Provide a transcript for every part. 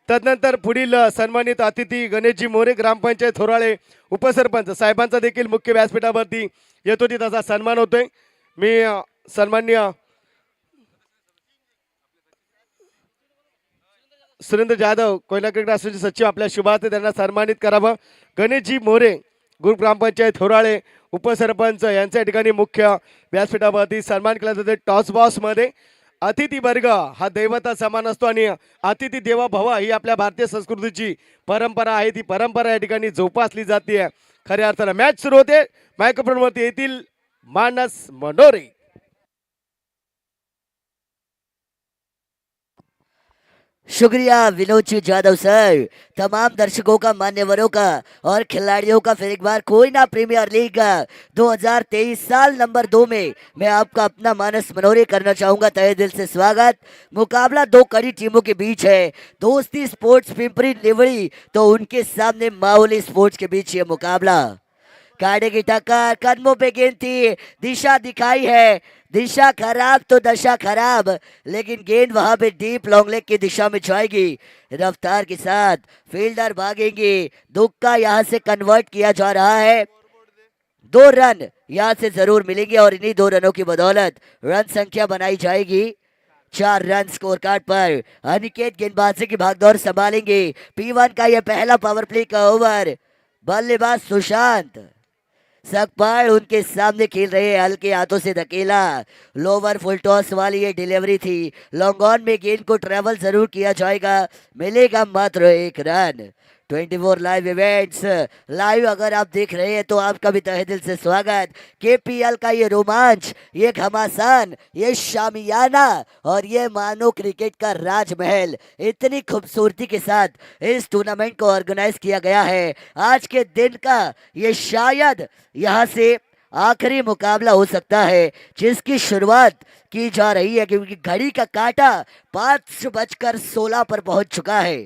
तदनंतर पुढील सन्मानित अतिथी गणेशजी मोरे ग्रामपंचायत थोराळे उपसरपंच साहेबांचा देखील मुख्य व्यासपीठावरती यथोचित असा सन्मान होतोय. मी सन्माननीय सुरेंद्र जाधव कोयना क्रिकेट असोसिएशन सचिव आपल्या शुभार्थ त्यांना सन्मानित करावं. गणेशजी मोरे ग्रुप ग्रामपंचायत थोराळे उपसरपंच यांच्या ठिकाणी मुख्य व्यासपीठावरती सन्मान केला जातो. टॉस बॉक्स मध्ये अतिथी वर्ग हा दैवता समान असतो आणि अतिथी देवा भव ही आपल्या भारतीय संस्कृतीची परंपरा आहे. ती परंपरा या ठिकाणी जोपासली जाते. खऱ्या अर्थानं मॅच सुरू होते. मायक्रोफोन वरती येतील मानस मनोरे. शुक्रिया विनोद जी जाधव सर। तमाम दर्शकों का, मान्यवरों का और खिलाड़ियों का फिर एक बार कोयना प्रीमियर लीग 2023 साल नंबर 2 में मैं आपका अपना मानस मनोरे करना चाहूंगा तहे दिल से स्वागत। मुकाबला दो कड़ी टीमों के बीच है। दोस्ती स्पोर्ट्स पिंपरी लिवड़ी तो उनके सामने माहौली स्पोर्ट्स के बीच ये मुकाबला। कांटे की टक्कर, कदमों पे गेंद थी, दिशा दिखाई है, दिशा खराब तो दशा खराब, लेकिन गेंद वहां पे डीप लॉन्ग लेग की दिशा में जाएगी। रफ्तार के साथ फील्डर भागेंगे। दुक्का यहां से कन्वर्ट किया जा रहा है। 2 रन यहां से जरूर मिलेंगे और इन्हीं 2 रनों की बदौलत रन संख्या बनाई जाएगी 4 रन स्कोर कार्ड पर। अनिकेत गेंदबाजी की भागदौड़ संभालेंगे। P1 का यह पहला पावर प्ले का ओवर। बल्लेबाज सुशांत सकपाल उनके सामने खेल रहे हैं, हल्के हाथों से धकेला। लोवर फुल टॉस वाली ये डिलीवरी थी। लॉन्ग ऑन में गेंद को ट्रेवल जरूर किया जाएगा, मिलेगा मात्र 1 रन। 24 लाइव इवेंट्स लाइव अगर आप देख रहे हैं तो आपका भी तहे दिल से स्वागत। केपीएल का ये रोमांच, ये घमासान, ये शामियाना और ये मानो क्रिकेट का राजमहल, इतनी खूबसूरती के साथ इस टूर्नामेंट को ऑर्गेनाइज किया गया है। आज के दिन का ये शायद यहाँ से आखिरी मुकाबला हो सकता है जिसकी शुरुआत की जा रही है, क्योंकि घड़ी का कांटा 5:16 पर पहुंच चुका है।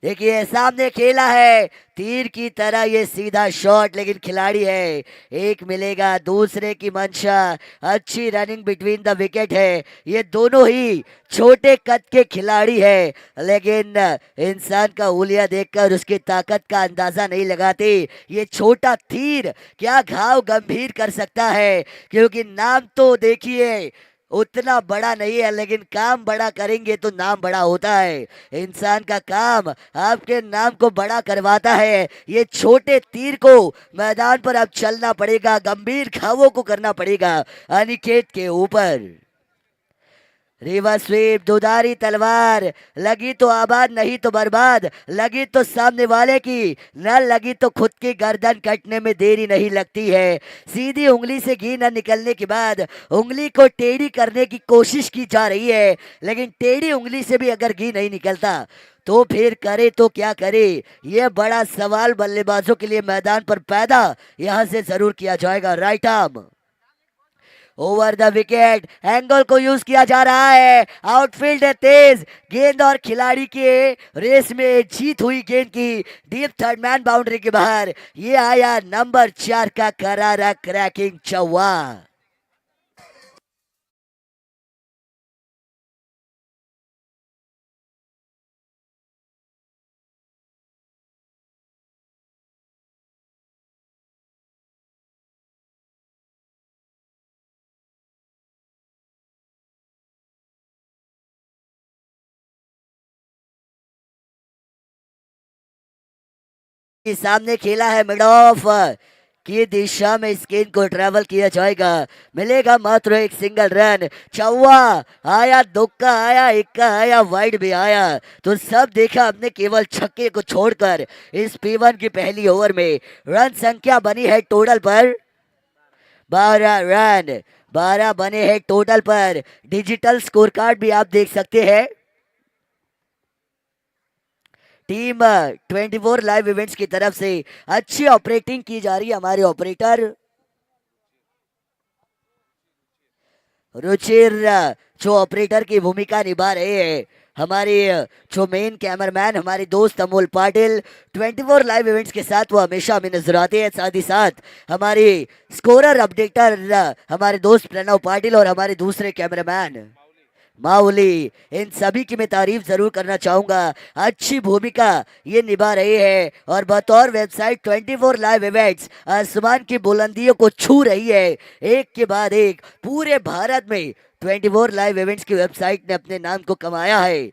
देखिए सामने खेला है, तीर की तरह ये सीधा शॉट, लेकिन खिलाड़ी है। एक मिलेगा, दूसरे की मंशा। अच्छी रनिंग बिटवीन द विकेट है। ये दोनों ही छोटे कद के खिलाड़ी है, लेकिन इंसान का हुलिया देखकर उसकी ताकत का अंदाजा नहीं लगाते। ये छोटा तीर क्या घाव गंभीर कर सकता है, क्योंकि नाम तो देखिए उतना बड़ा नहीं है, लेकिन काम बड़ा करेंगे तो नाम बड़ा होता है। इंसान का काम आपके नाम को बड़ा करवाता है। ये छोटे तीर को मैदान पर अब चलना पड़ेगा, गंभीर घावों को करना पड़ेगा अनिकेत के ऊपर। रिवर्स स्वीप, दुधारी तलवार, लगी तो आबाद नहीं तो बर्बाद, लगी तो सामने वाले की, न लगी तो खुद की गर्दन कटने में देरी नहीं लगती है। सीधी उंगली से घी न निकलने के बाद उंगली को टेढ़ी करने की कोशिश की जा रही है, लेकिन टेढ़ी उंगली से भी अगर घी नहीं निकलता तो फिर करे तो क्या करे। यह बड़ा सवाल बल्लेबाजों के लिए मैदान पर पैदा यहां से जरूर किया जाएगा। Right arm over the wicket, angle को यूज किया जा रहा है। आउटफील्ड है तेज, गेंद और खिलाड़ी के रेस में जीत हुई गेंद की डीप थर्ड मैन बाउंड्री के बाहर। ये आया नंबर 4 का करारा क्रैकिंग चौवा। सामने खेला है मिड ऑफ की दिशा में इस गेंद को ट्रेवल किया जाएगा, मिलेगा मात्र 1 सिंगल रन। चौवा आया, दुक्का आया, इक्का आया, वाइड भी आया, तो सब देखा हमने केवल छक्के को छोड़कर। इस P1 की पहली ओवर में रन संख्या बनी है टोटल पर 12 रन, 12 बने हैं टोटल पर। डिजिटल स्कोर कार्ड भी आप देख सकते हैं। टीम 24 लाइव इवेंट्स की तरफ से अच्छी ऑपरेटिंग की जा रही है। हमारे ऑपरेटर रुचिर जो ऑपरेटर की भूमिका निभा रहे हैं, हमारे जो मेन कैमरामैन हमारे दोस्त अमोल पाटिल 24 लाइव इवेंट्स के साथ वो हमेशा हमें नजर आते हैं। साथ ही साथ हमारे स्कोरर अपडेटर हमारे दोस्त प्रणव पाटिल और हमारे दूसरे कैमरामैन माउली, इन सभी की मैं तारीफ जरूर करना चाहूंगा। अच्छी भूमिका ये निभा रहे हैं और बतौर वेबसाइट 24 लाइव इवेंट्स आसमान की बुलंदियों को छू रही है। एक के बाद एक पूरे भारत में 24 लाइव इवेंट्स की वेबसाइट ने अपने नाम को कमाया है।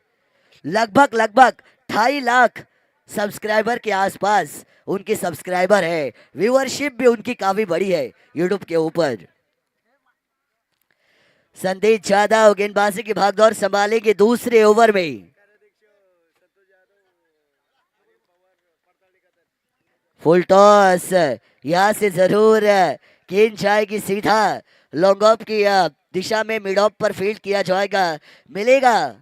लगभग लगभग 2.5 लाख सब्सक्राइबर के आसपास उनके सब्सक्राइबर है। व्यूअरशिप भी उनकी काफी बड़ी है यूट्यूब के ऊपर। संदीप यादव गेंदबाजी की भागदौड़ संभालेंगे दूसरे ओवर में। फुल टॉस यहां से जरूर गेंद जाएगी सीधा लॉन्ग ऑफ की दिशा में, मिड ऑफ पर फील्ड किया जाएगा, मिलेगा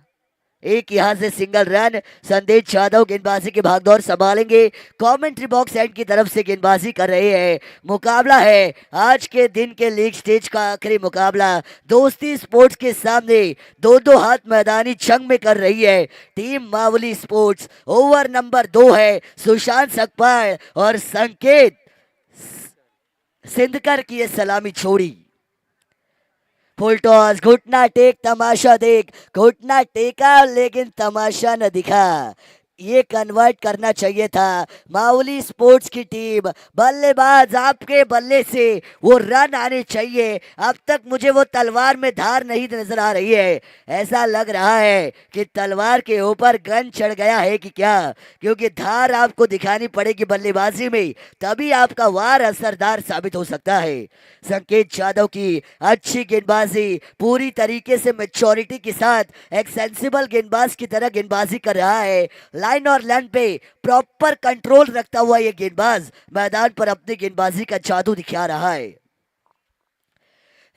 एक यहां से सिंगल रन। संदेश यादव गेंदबाजी की भागदौड़ संभालेंगे। कमेंट्री बॉक्स एंड की तरफ से गेंदबाजी कर रहे हैं। मुकाबला है आज के दिन के लीग स्टेज का आखिरी मुकाबला। दोस्ती स्पोर्ट्स के सामने दो दो हाथ मैदानी जंग में कर रही है team Mauli sports. Over number 2 है। सुशांत सकपाल और संकेत सिंधकर की ये सलामी छोड़ी। फुल टॉस, घुटना टेक तमाशा देख, घुटना टेका लेकिन तमाशा न दिखा। ये कन्वर्ट करना चाहिए था माउली स्पोर्ट्स की टीम। बल्लेबाज आपके बल्ले से वो रन आने चाहिए। अब तक मुझे वो तलवार में धार नहीं नजर आ रही है। ऐसा लग रहा है कि तलवार के ऊपर गन चढ़ गया है कि क्या, क्योंकि धार आपको दिखानी पड़ेगी बल्लेबाजी में, तभी आपका वार असरदार साबित हो सकता है। संकेत यादव की अच्छी गेंदबाजी, पूरी तरीके से मैच्योरिटी के साथ एक सेंसिबल गेंदबाज की तरह गेंदबाजी कर रहा है। लाइन और लैंड पे प्रॉपर कंट्रोल रखता हुआ ये गेंदबाज मैदान पर अपनी गेंदबाजी का जादू दिखा रहा है।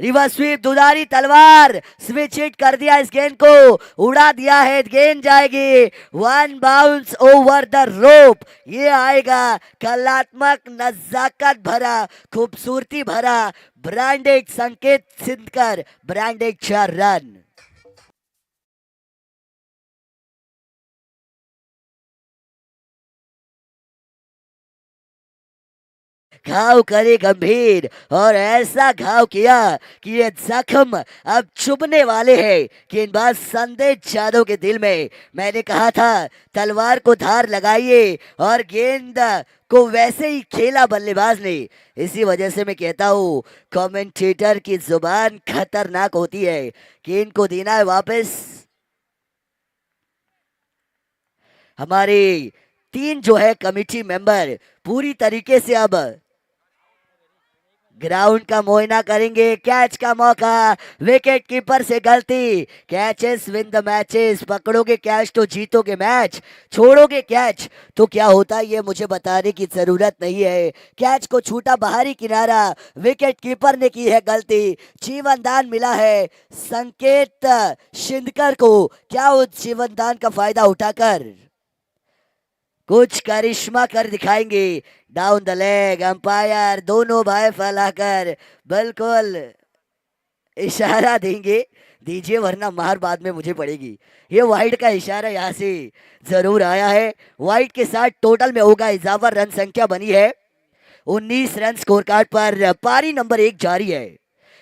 रिवर्स स्वीप, दुधारी तलवार, स्विच हिट कर दिया, इस गेंद को उड़ा दिया है। गेंद जाएगी one bounce over the rope. ये आएगा कलात्मक, नजाकत भरा, खूबसूरती भरा ब्रांडेड संकेत सिंधकर, ब्रांडेड 4 रन। घाव करे गंभीर और ऐसा घाव किया कि ये जख्म अब चुभने वाले हैं गेंदबाज संदेश यादव के दिल में। मैंने कहा था तलवार को धार लगाइए और गेंद को वैसे ही खेला बल्लेबाज ने। इसी वजह से मैं कहता हूँ कमेंटेटर की जुबान खतरनाक होती है। गेंद को देना है वापस। हमारे 3 जो है कमेटी मेंबर पूरी तरीके से अब ग्राउंड का मुआयना करेंगे। कैच का मौका, विकेट कीपर से गलती। Catches win the matches. पकड़ोगे कैच तो जीतोगे मैच, छोड़ोगे कैच तो क्या होता है ये मुझे बताने की जरूरत नहीं है। कैच को छूटा बाहरी किनारा, विकेट कीपर ने की है गलती। जीवन दान मिला है संकेत शिंदकर को। क्या उस जीवन दान का फायदा उठाकर कुछ करिश्मा कर दिखाएंगे। डाउन द लेग, अंपायर दोनों भाई फैलाकर बिल्कुल इशारा देंगे, दीजिए वरना मार बाद में मुझे पड़ेगी। ये वाइड का इशारा यहाँ से जरूर आया है। वाइड के साथ टोटल में होगा इजाफा। रन संख्या बनी है 19 रन स्कोर कार्ड पर। पारी नंबर 1 जारी है।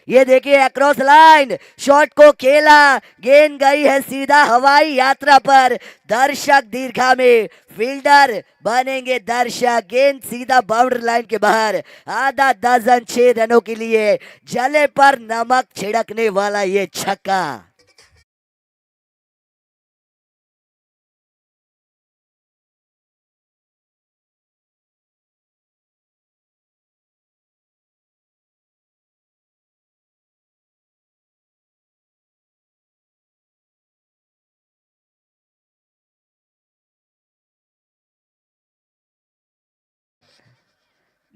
ये देखिए अक्रॉस लाइन शॉट को खेला, गेंद गई है सीधा हवाई यात्रा पर। दर्शक दीर्घा में, फील्डर बनेंगे दर्शक। गेंद सीधा बाउंड्री लाइन के बाहर। आधा दर्जन 6 रनों के लिए जले पर नमक छिड़कने वाला ये छक्का।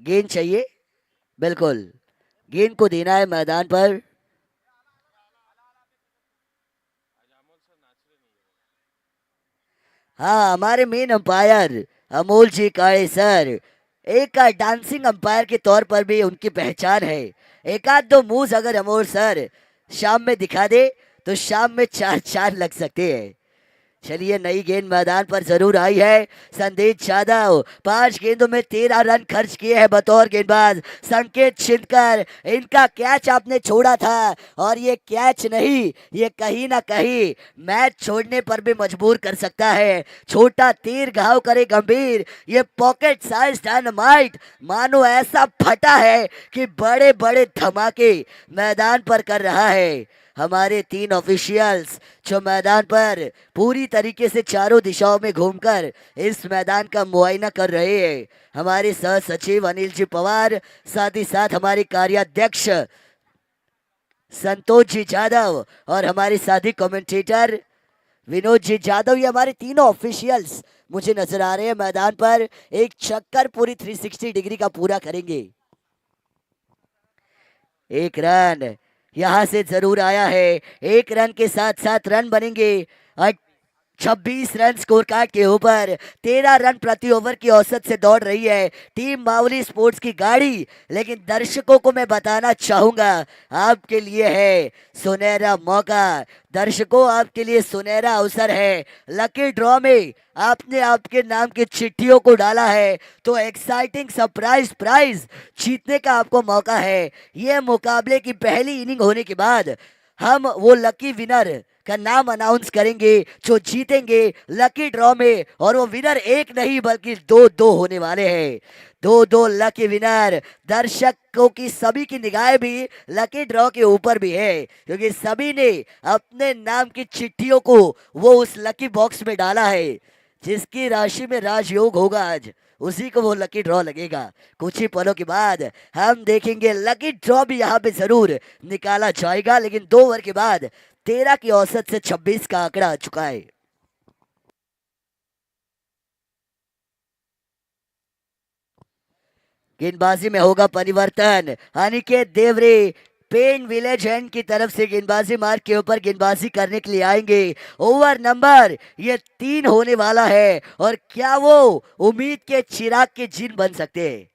गेंद चाहिए, बिल्कुल गेंद को देना है मैदान पर। हाँ, हमारे मेन अंपायर अमोल जी काळे सर एक डांसिंग अंपायर के तौर पर भी उनकी पहचान है। एक आध दो मूव्स अगर अमोल सर शाम में दिखा दे तो शाम में 4 लग सकते हैं। चलिए नई गेंद मैदान पर जरूर आई है। संदेश यादव 5 गेंदों में 13 रन खर्च किए हैं बतौर गेंदबाज। संकेत छिंदकर, इनका कैच आपने छोड़ा था और ये कैच नहीं, ये कहीं ना कहीं मैच छोड़ने पर भी मजबूर कर सकता है। छोटा तीर घाव करे गंभीर, ये पॉकेट साइज डायनामाइट मानो ऐसा फटा है कि बड़े बड़े धमाके मैदान पर कर रहा है। हमारे 3 ऑफिशियल्स जो मैदान पर पूरी तरीके से चारों दिशाओं में घूमकर इस मैदान का मुआयना कर रहे हैं। हमारे सह सचिव अनिल जी पवार, साथ ही साथ हमारे कार्याध्यक्ष संतोष जी यादव और हमारे साथी कमेंटेटर विनोद जी यादव, ये हमारे तीनों ऑफिशियल्स मुझे नजर आ रहे हैं मैदान पर। एक चक्कर पूरी 360 डिग्री का पूरा करेंगे। एक रन यहां से जरूर आया है। एक रन के साथ साथ रन बनेंगे 26 रन स्कोर कार्ड के ऊपर। 13 रन प्रति ओवर की औसत से दौड़ रही है टीम बावली स्पोर्ट्स की गाड़ी। लेकिन दर्शकों को मैं बताना चाहूंगा, आपके लिए है सुनहरा मौका। दर्शकों, आपके लिए सुनहरा अवसर है। लकी ड्रॉ में आपने आपके नाम की चिट्ठियों को डाला है तो एक्साइटिंग सरप्राइज प्राइज जीतने का आपको मौका है। यह मुकाबले की पहली इनिंग होने के बाद हम वो लकी विनर का नाम अनाउंस करेंगे जो जीतेंगे लकी ड्रॉ में। और वो विनर एक नहीं बल्कि दो दो होने वाले हैं। दो दो लकी विनर। दर्शकों की सभी की निगाहें भी लकी ड्रॉ के ऊपर भी है क्योंकि सभी ने अपने नाम की चिट्ठियों को वो उस लकी बॉक्स में डाला है। जिसकी राशि में राजयोग होगा आज, उसी को वो लकी ड्रॉ लगेगा। कुछ ही पलों के बाद हम देखेंगे लकी ड्रॉ भी यहाँ पे जरूर निकाला जाएगा। लेकिन 2 ओवर के बाद 13 की औसत से 26 का आंकड़ा आ चुका है। गेंदबाजी में होगा परिवर्तन। अनिकेत देवरे पेन विलेज एंड की तरफ से गेंदबाजी मार्ग के ऊपर गेंदबाजी करने के लिए आएंगे। ओवर नंबर ये 3 होने वाला है और क्या वो उम्मीद के चिराग के जिन बन सकते हैं।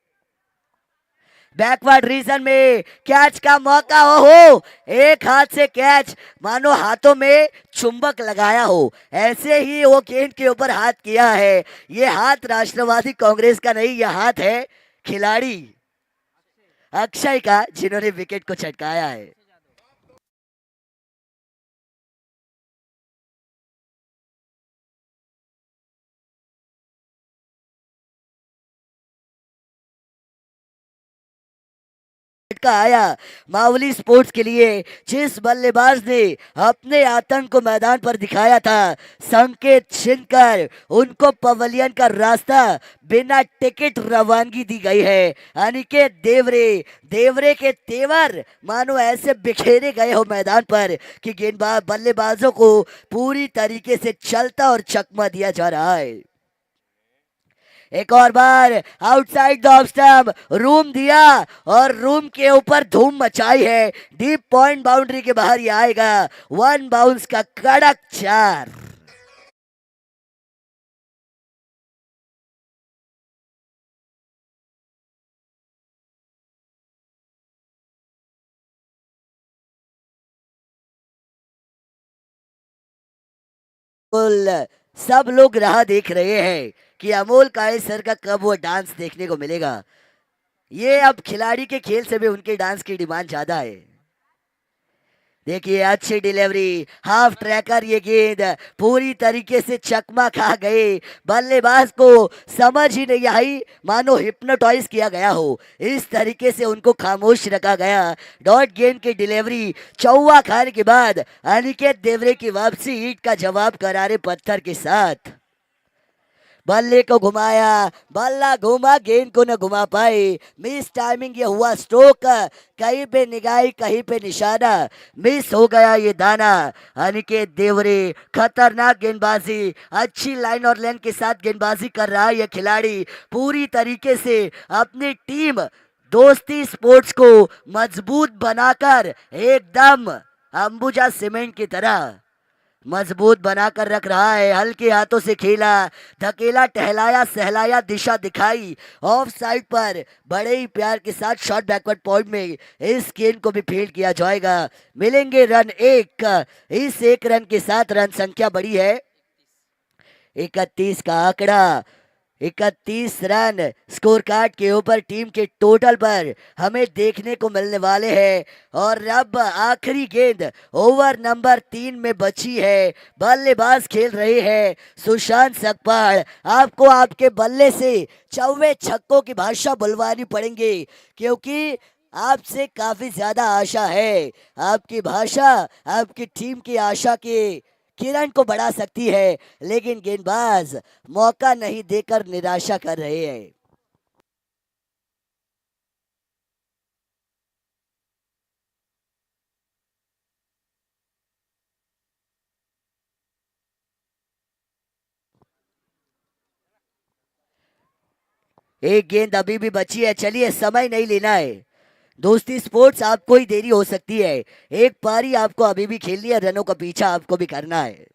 बैकवर्ड रीजन में कैच का मौका हो, एक हाथ से कैच मानो हाथों में चुंबक लगाया हो, ऐसे ही वो गेंद के ऊपर हाथ किया है। ये हाथ राष्ट्रवादी कांग्रेस का नहीं, यह हाथ है खिलाड़ी अक्षय का जिन्होंने विकेट को चटकाया है। का आया मावली स्पोर्ट्स के लिए जिस बल्लेबाज ने अपने आतंक को मैदान पर दिखाया था, संकेत छिंदकर, उनको पवेलियन का रास्ता बिना टिकट रवानगी दी गई है। अनिकेत देवरे, देवरे के तेवर मानो ऐसे बिखेरे गए हो मैदान पर कि गेंदबाज बल्लेबाजों को पूरी तरीके से चलता और चकमा दिया जा रहा है। एक और बार outside the off stump room दिया और रूम के ऊपर धूम मचाई है। डीप पॉइंट बाउंड्री के बाहर ही आएगा। 1 बाउंस का कड़क 4। सब लोग राह देख रहे हैं कि अमोल काळे सर का कब वो डांस देखने को मिलेगा। ये अब खिलाड़ी के खेल से भी उनके डांस की डिमांड ज्यादा है। देखिए अच्छी डिलीवरी, हाफ ट्रैकर, ये गेंद पूरी तरीके से चकमा खा गए। बल्लेबाज को समझ ही नहीं आई, मानो हिप्नोटाइज किया गया हो, इस तरीके से उनको खामोश रखा गया। डॉट गेंद की डिलीवरी चौवा खाने के बाद अनिकेत देवरे की वापसी ईट का जवाब करारे पत्थर के साथ। बल्ले को घुमाया, बल्ला घुमा, गेंद को न घुमा पाए। मिस टाइमिंग ये हुआ स्ट्रोक, कहीं पे निगाही कहीं पे निशाना, मिस हो गया ये दाना। अनिकेत देवरे खतरनाक गेंदबाजी, अच्छी लाइन और लेंथ के साथ गेंदबाजी कर रहा है ये खिलाड़ी। पूरी तरीके से अपनी टीम दोस्ती स्पोर्ट्स को मजबूत बनाकर एकदम अंबुजा सीमेंट की तरह मजबूत बनाकर रख रहा है। हल्के हाथों से खेला, धकेला, टहलाया, सहलाया, दिशा दिखाई। ऑफ साइड पर बड़े ही प्यार के साथ शॉट बैकवर्ड पॉइंट में इस गेंद को भी फील्ड किया जाएगा। मिलेंगे रन 1। इस 1 रन के साथ रन संख्या बड़ी है 31 का आंकड़ा, 31 रन स्कोर कार्ड के ऊपर टीम के टोटल पर हमें देखने को मिलने वाले हैं। और अब आखिरी गेंद ओवर नंबर 3 में बची है। बल्लेबाज खेल रहे हैं सुशांत सकपाल। आपको आपके बल्ले से चौवे छक्कों की भाषा बुलवानी पड़ेंगे, क्योंकि आपसे काफी ज्यादा आशा है। आपकी भाषा आपकी टीम की आशा के किरण को बढ़ा सकती है, लेकिन गेंदबाज मौका नहीं देकर निराशा कर रहे हैं। एक गेंद अभी भी बची है, चलिए समय नहीं लेना है। दोस्ती स्पोर्ट्स आपको ही देरी हो सकती है, एक पारी आपको अभी भी खेलनी है, रनों का पीछा आपको भी करना है।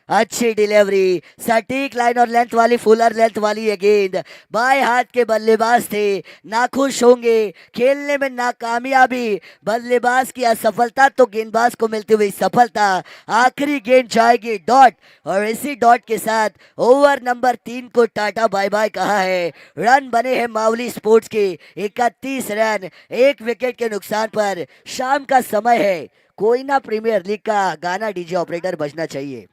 अच्छी डिलीवरी, सटीक लाइन और लेंथ वाली, फुलर लेंथ वाली ये गेंद। बाएं हाथ के बल्लेबाज थे, नाखुश होंगे। खेलने में नाकामयाबी, बल्लेबाज की असफलता तो गेंदबाज को मिलती हुई सफलता। आखिरी गेंद जाएगी डॉट, और इसी डॉट के साथ ओवर नंबर 3 को टाटा बाय बाय कहा है। रन बने हैं मावली स्पोर्ट्स के 31 रन, एक विकेट के नुकसान पर। शाम का समय है, कोई ना प्रीमियर लीग का गाना डीजे ऑपरेटर बजना चाहिए।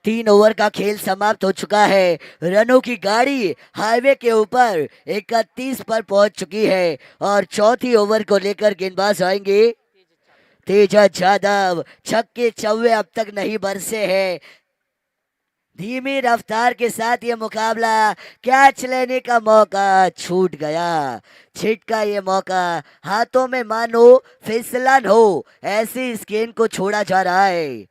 3 ओवर का खेल समाप्त हो चुका है। रनों की गाड़ी हाईवे के ऊपर 31 पर पहुंच चुकी है, और चौथी ओवर को लेकर गेंदबाज आएंगे तेजस यादव। छक्के चौवे अब तक नहीं बरसे हैं। धीमी रफ्तार के साथ ये मुकाबला, कैच लेने का मौका छूट गया। छिटका ये मौका, हाथों में मानो फिसलन हो, ऐसी इस गेंद को छोड़ा जा रहा है।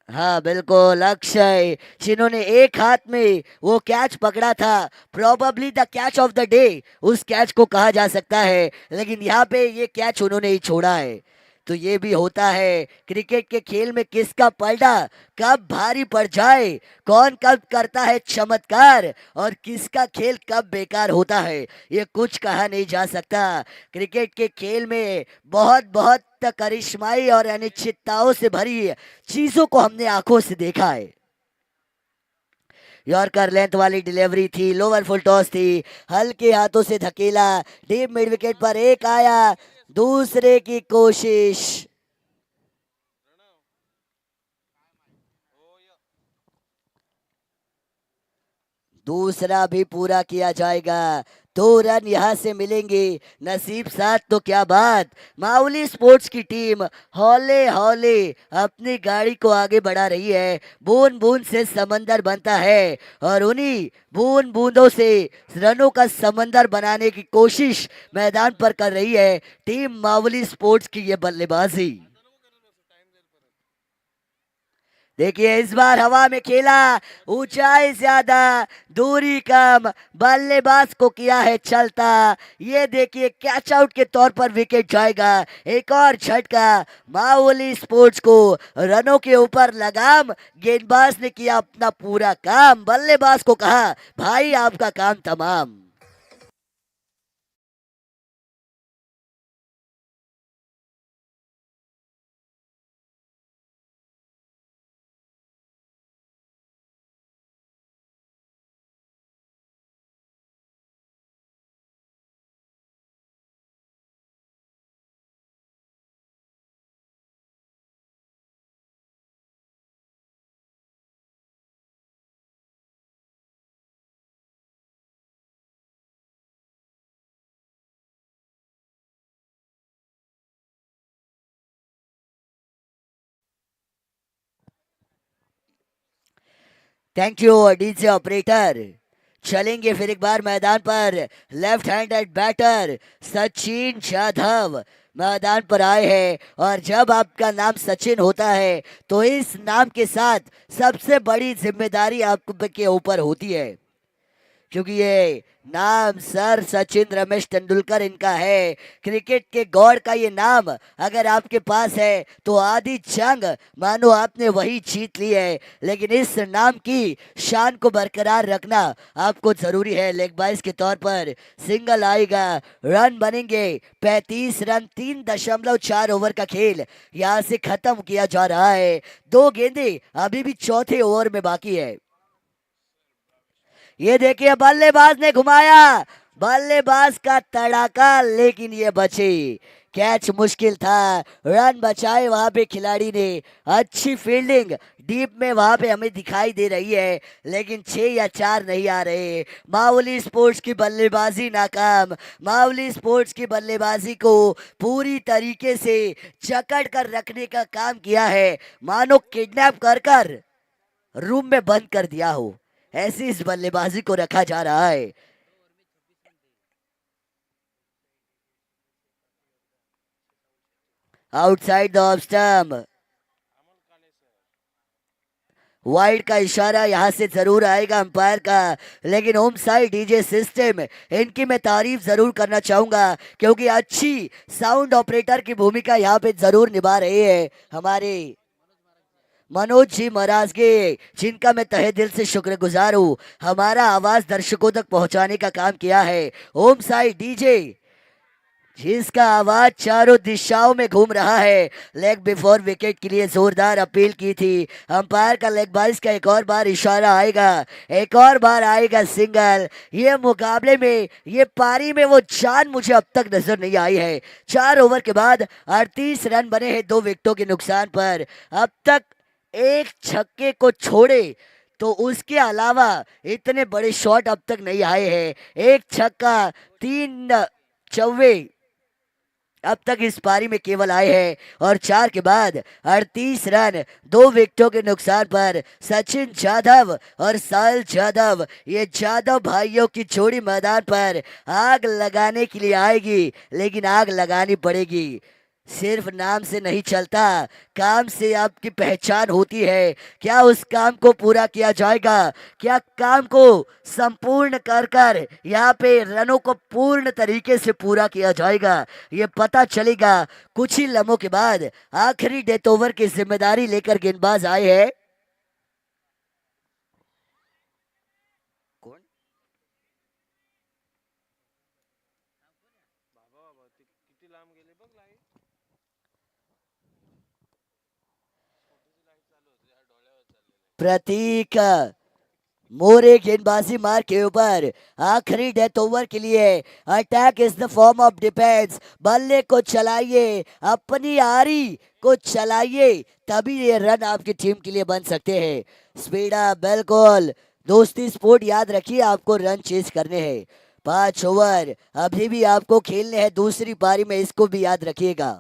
हाँ बिल्कुल, अक्षय जिन्होंने एक हाथ में वो कैच पकड़ा था, probably the catch of the day उस कैच को कहा जा सकता है, लेकिन यहाँ पे ये कैच उन्होंने ही छोड़ा है। तो ये भी होता है क्रिकेट के खेल में, किसका पलड़ा कब भारी पड़ जाए, कौन कब करता है चमत्कार, और किसका खेल कब बेकार होता है, ये कुछ कहा नहीं जा सकता। क्रिकेट के खेल में बहुत बहुत करिश्माई और अनिश्चितताओं से भरी चीजों को हमने आंखों से देखा है। यॉर्कर लेंथ वाली डिलीवरी थी, लोअर फुल टॉस थी, हल्के हाथों से धकेला, डीप मिड विकेट पर एक आया, दूसरे की कोशिश। दूसरा भी पूरा किया जाएगा, 2 रन यहां से मिलेंगे, नसीब साथ तो क्या बात। माउली स्पोर्ट्स की टीम हौले हौले अपनी गाड़ी को आगे बढ़ा रही है। बूंद बूंद से समंदर बनता है, और उन्हीं बूंद बूंदों से रनों का समंदर बनाने की कोशिश मैदान पर कर रही है टीम माउली स्पोर्ट्स की ये बल्लेबाजी। देखिए इस बार हवा में खेला, ऊंचाई ज्यादा, दूरी कम, बल्लेबाज को किया है चलता। ये देखिए कैच आउट के तौर पर विकेट जाएगा। एक और झटका, माओली स्पोर्ट्स को रनों के ऊपर लगाम। गेंदबाज ने किया अपना पूरा काम, बल्लेबाज को कहा भाई आपका काम तमाम। Thank you DJ operator. चलेंगे फिर एक बार मैदान पर। Left handed batter Sachin Jadhav मैदान पर आए हैं। और जब आपका नाम सचिन होता है तो इस नाम के साथ सबसे बड़ी जिम्मेदारी आपके ऊपर होती है, क्योंकि ये नाम सर सचिन रमेश तेंदुलकर इनका है। क्रिकेट के गॉड का ये नाम अगर आपके पास है तो आधी जंग मानो आपने वही जीत ली है। लेकिन इस नाम की शान को बरकरार रखना आपको जरूरी है। लेग बाइस के तौर पर सिंगल आएगा, रन बनेंगे 35 रन। 3.4 ओवर का खेल यहाँ से खत्म किया जा रहा है। दो गेंदे अभी भी चौथे ओवर में बाकी है। ये देखिए बल्लेबाज ने घुमाया, बल्लेबाज का तड़ाका, लेकिन ये बचे। कैच मुश्किल था, रन बचाए वहां पे खिलाड़ी ने। अच्छी फील्डिंग डीप में वहां पे हमें दिखाई दे रही है, लेकिन 6 या 4 नहीं आ रहे। मावली स्पोर्ट्स की बल्लेबाजी नाकाम। मावली स्पोर्ट्स की बल्लेबाजी को पूरी तरीके से जकड़ कर रखने का काम किया है, मानो किडनैप कर कर रूम में बंद कर दिया हो, ऐसी इस बल्लेबाजी को रखा जा रहा है। Outside the off stump, wide का इशारा यहां से जरूर आएगा अंपायर का। लेकिन होम साइड डीजे सिस्टम, इनकी मैं तारीफ जरूर करना चाहूंगा, क्योंकि अच्छी साउंड ऑपरेटर की भूमिका यहां पे जरूर निभा रहे हैं हमारे मनोज जी महाराजगे, जिनका मैं तहे दिल से शुक्रगुजार हूँ। हमारा आवाज दर्शकों तक पहुंचाने का काम किया है। होम साइड डीजे, जिसका आवाज चारों दिशाओं में घूम रहा है। लेग बिफोर विकेट के लिए जोरदार अपील की थी। अंपायर का लेग बाइस का एक और बार इशारा आएगा, एक और बार आएगा सिंगल। ये मुकाबले में, ये पारी में वो जान मुझे अब तक नजर नहीं आई है। 4 ओवर के बाद 38 रन बने हैं 2 विकेटों के नुकसान पर। अब तक एक छक्के को छोड़े तो उसके अलावा इतने बड़े शॉट अब तक नहीं आए हैं। एक छक्का, 3 चौवे अब तक इस पारी में केवल आए हैं। और 4 के बाद 38 रन 2 विकेटों के नुकसान पर सचिन जाधव और साहिल जाधव, ये जाधव भाइयों की जोड़ी मैदान पर आग लगाने के लिए आएगी। लेकिन आग लगानी पड़ेगी, सिर्फ नाम से नहीं चलता, काम से आपकी पहचान होती है। क्या उस काम को पूरा किया जाएगा? क्या काम को संपूर्ण कर कर यहाँ पे रनों को पूर्ण तरीके से पूरा किया जाएगा? ये पता चलेगा कुछ ही लम्हों के बाद। आखिरी डेथ ओवर की जिम्मेदारी लेकर गेंदबाज आए हैं। कौन? प्रतीक मोरे गेंदबाजी मार के ऊपर आखिरी डेथ ओवर के लिए। Attack is the form of defence. बल्ले को चलाइए, अपनी आरी को चलाइए, तभी ये रन आपकी टीम के लिए बन सकते हैं। स्पीडा बिल्कुल दोस्ती स्पोर्ट, याद रखिए आपको रन चेज करने हैं। 5 ओवर अभी भी आपको खेलने हैं दूसरी पारी में, इसको भी याद रखिएगा।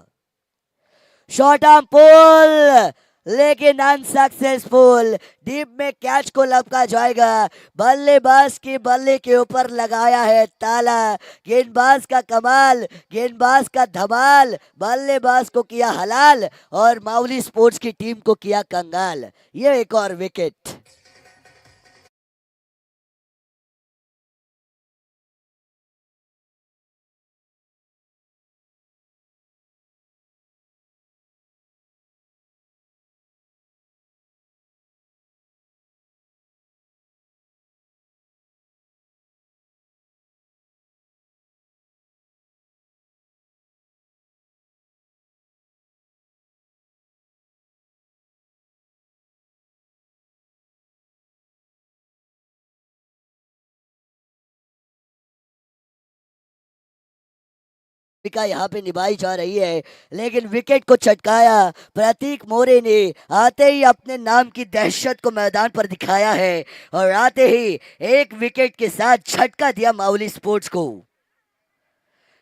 शॉर्ट आर्म पुल, लेकिन अनसक्सेसफुल। डीप में कैच को लपका जाएगा। बल्लेबाज के बल्ले के ऊपर लगाया है ताला। गेंदबाज का कमाल, गेंदबाज का धमाल, बल्लेबाज को किया हलाल और माउली स्पोर्ट्स की टीम को किया कंगाल। ये एक और विकेट। भूमिका यहाँ पे निभाई जा रही है, लेकिन विकेट को चटकाया प्रतीक मोरे ने। आते ही अपने नाम की दहशत को मैदान पर दिखाया है और आते ही एक विकेट के साथ झटका दिया माउली स्पोर्ट्स को।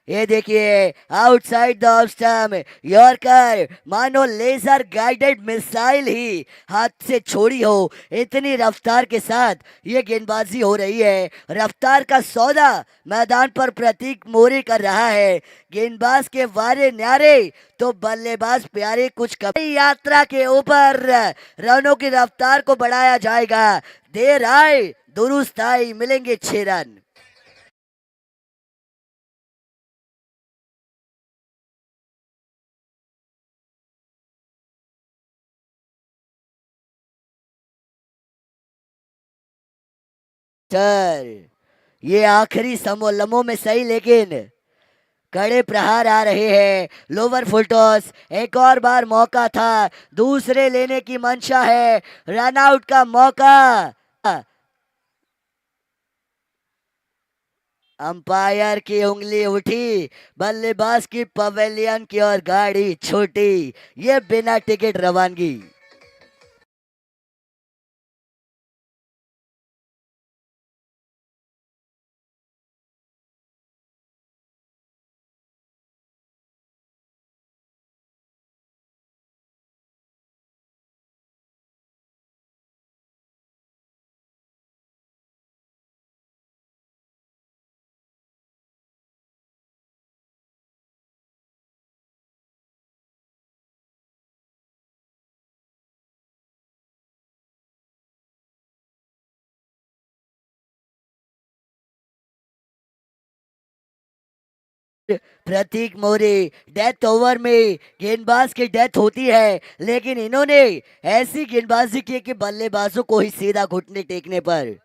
ये देखिए outside the off stump yorker, मानो लेजर गाइडेड मिसाइल ही हाथ से छोड़ी हो, इतनी रफ्तार के साथ ये गेंदबाजी हो रही है। रफ्तार का सौदा मैदान पर प्रतीक मोरे कर रहा है। गेंदबाज के वारे न्यारे तो बल्लेबाज प्यारे, कुछ कम यात्रा के ऊपर रनों की रफ्तार को बढ़ाया जाएगा। देर आए दुरुस्त आए, मिलेंगे 6 रन। सर ये आखिरी लम्हों में सही, लेकिन कड़े प्रहार आ रहे हैं। लोअर फुल टॉस, एक और बार मौका था, दूसरे लेने की मंशा है, रन आउट का मौका। अंपायर की उंगली उठी, बल्लेबाज की पवेलियन की ओर गाड़ी छोटी, ये बिना टिकट रवानगी। प्रतीक मोरे, डेथ ओवर में गेंदबाज की डेथ होती है, लेकिन इन्होंने ऐसी गेंदबाजी की कि बल्लेबाजों को ही सीधा घुटने टेकने पर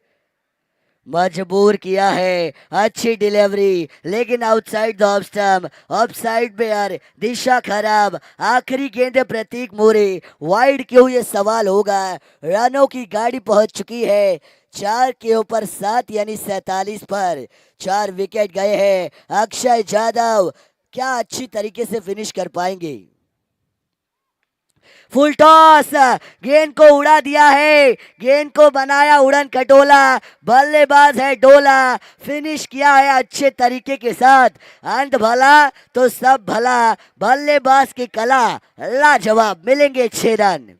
मजबूर किया है। अच्छी डिलीवरी, लेकिन outside the off stump, of side में यार, दिशा खराब। आखिरी गेंद है प्रतीक मोरे, वाइड क्यों, ये सवाल होगा। रनों की गाड़ी पहुंच चुकी है 4 के ऊपर 7 यानी 47 पर। 4 विकेट गए हैं। अक्षय यादव क्या अच्छी तरीके से फिनिश कर पाएंगे। फुल टॉस, गेंद को उड़ा दिया है, गेंद को बनाया उड़न खटोला, बल्लेबाज है डोला, फिनिश किया है अच्छे तरीके के साथ। अंत भला तो सब भला, बल्लेबाज की कला लाजवाब, मिलेंगे 6 रन।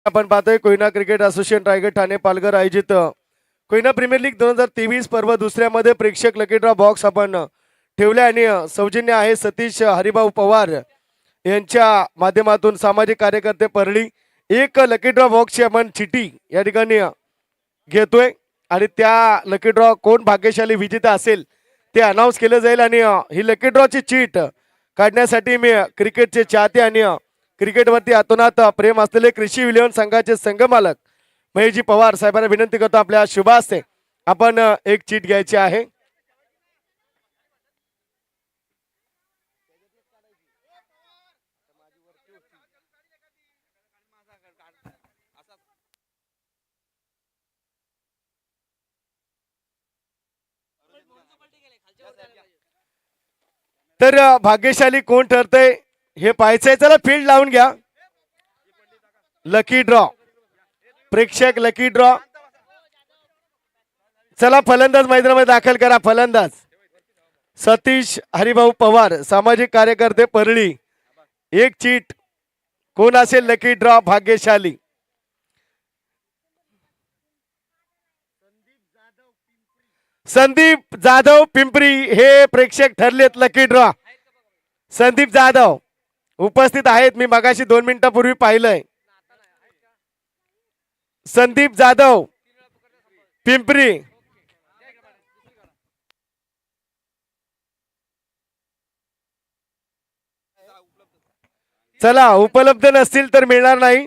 आपण पाहतोय कोयना क्रिकेट असोसिएशन रायगड ठाणे पालघर आयोजित कोयना प्रीमियर लीग 2023 पर्व दुसऱ्यामध्ये प्रेक्षक लकी ड्रॉ बॉक्स आपण ठेवले आणि सौजन्य आहे सतीश हरिभाऊ पवार यांच्या माध्यमातून सामाजिक कार्यकर्ते परळी एक लकी ड्रॉ बॉक्सची आपण चिठी या ठिकाणी घेतोय आणि त्या लकी ड्रॉ कोण भाग्यशाली विजेता असेल ते अनाऊन्स केलं जाईल आणि ही लकी ड्रॉची चीट काढण्यासाठी मी क्रिकेटचे चाहते आणि क्रिकेटवरती अतोनात प्रेम असलेले कृषी विलियन संघाचे संघमालक महेशजी पवार साहेबांना विनंती करतो आपल्या शुभ हस्ते आपण एक चीट घ्यायची आहे. तर भाग्यशाली कोण ठरतंय हे पाहायचंय. चला फील्ड लावून घ्या. लकी ड्रॉ, प्रेक्षक लकी ड्रॉ. चला फलंदाज मैदानामध्ये दाखल करा. फलंदाज सतीश हरिभाऊ पवार सामाजिक कार्यकर्ते परळी. एक चीट कोण असेल लकी ड्रॉ भाग्यशाली. संदीप जाधव पिंपरी हे प्रेक्षक ठरलेत लकी ड्रॉ. संदीप जाधव उपस्थित आहेत, मी मगाशी 2 मिनिटापूर्वी पाहिलंय. संदीप जाधव पिंपरी. चला उपलब्ध नसतील तर मिळणार नाही.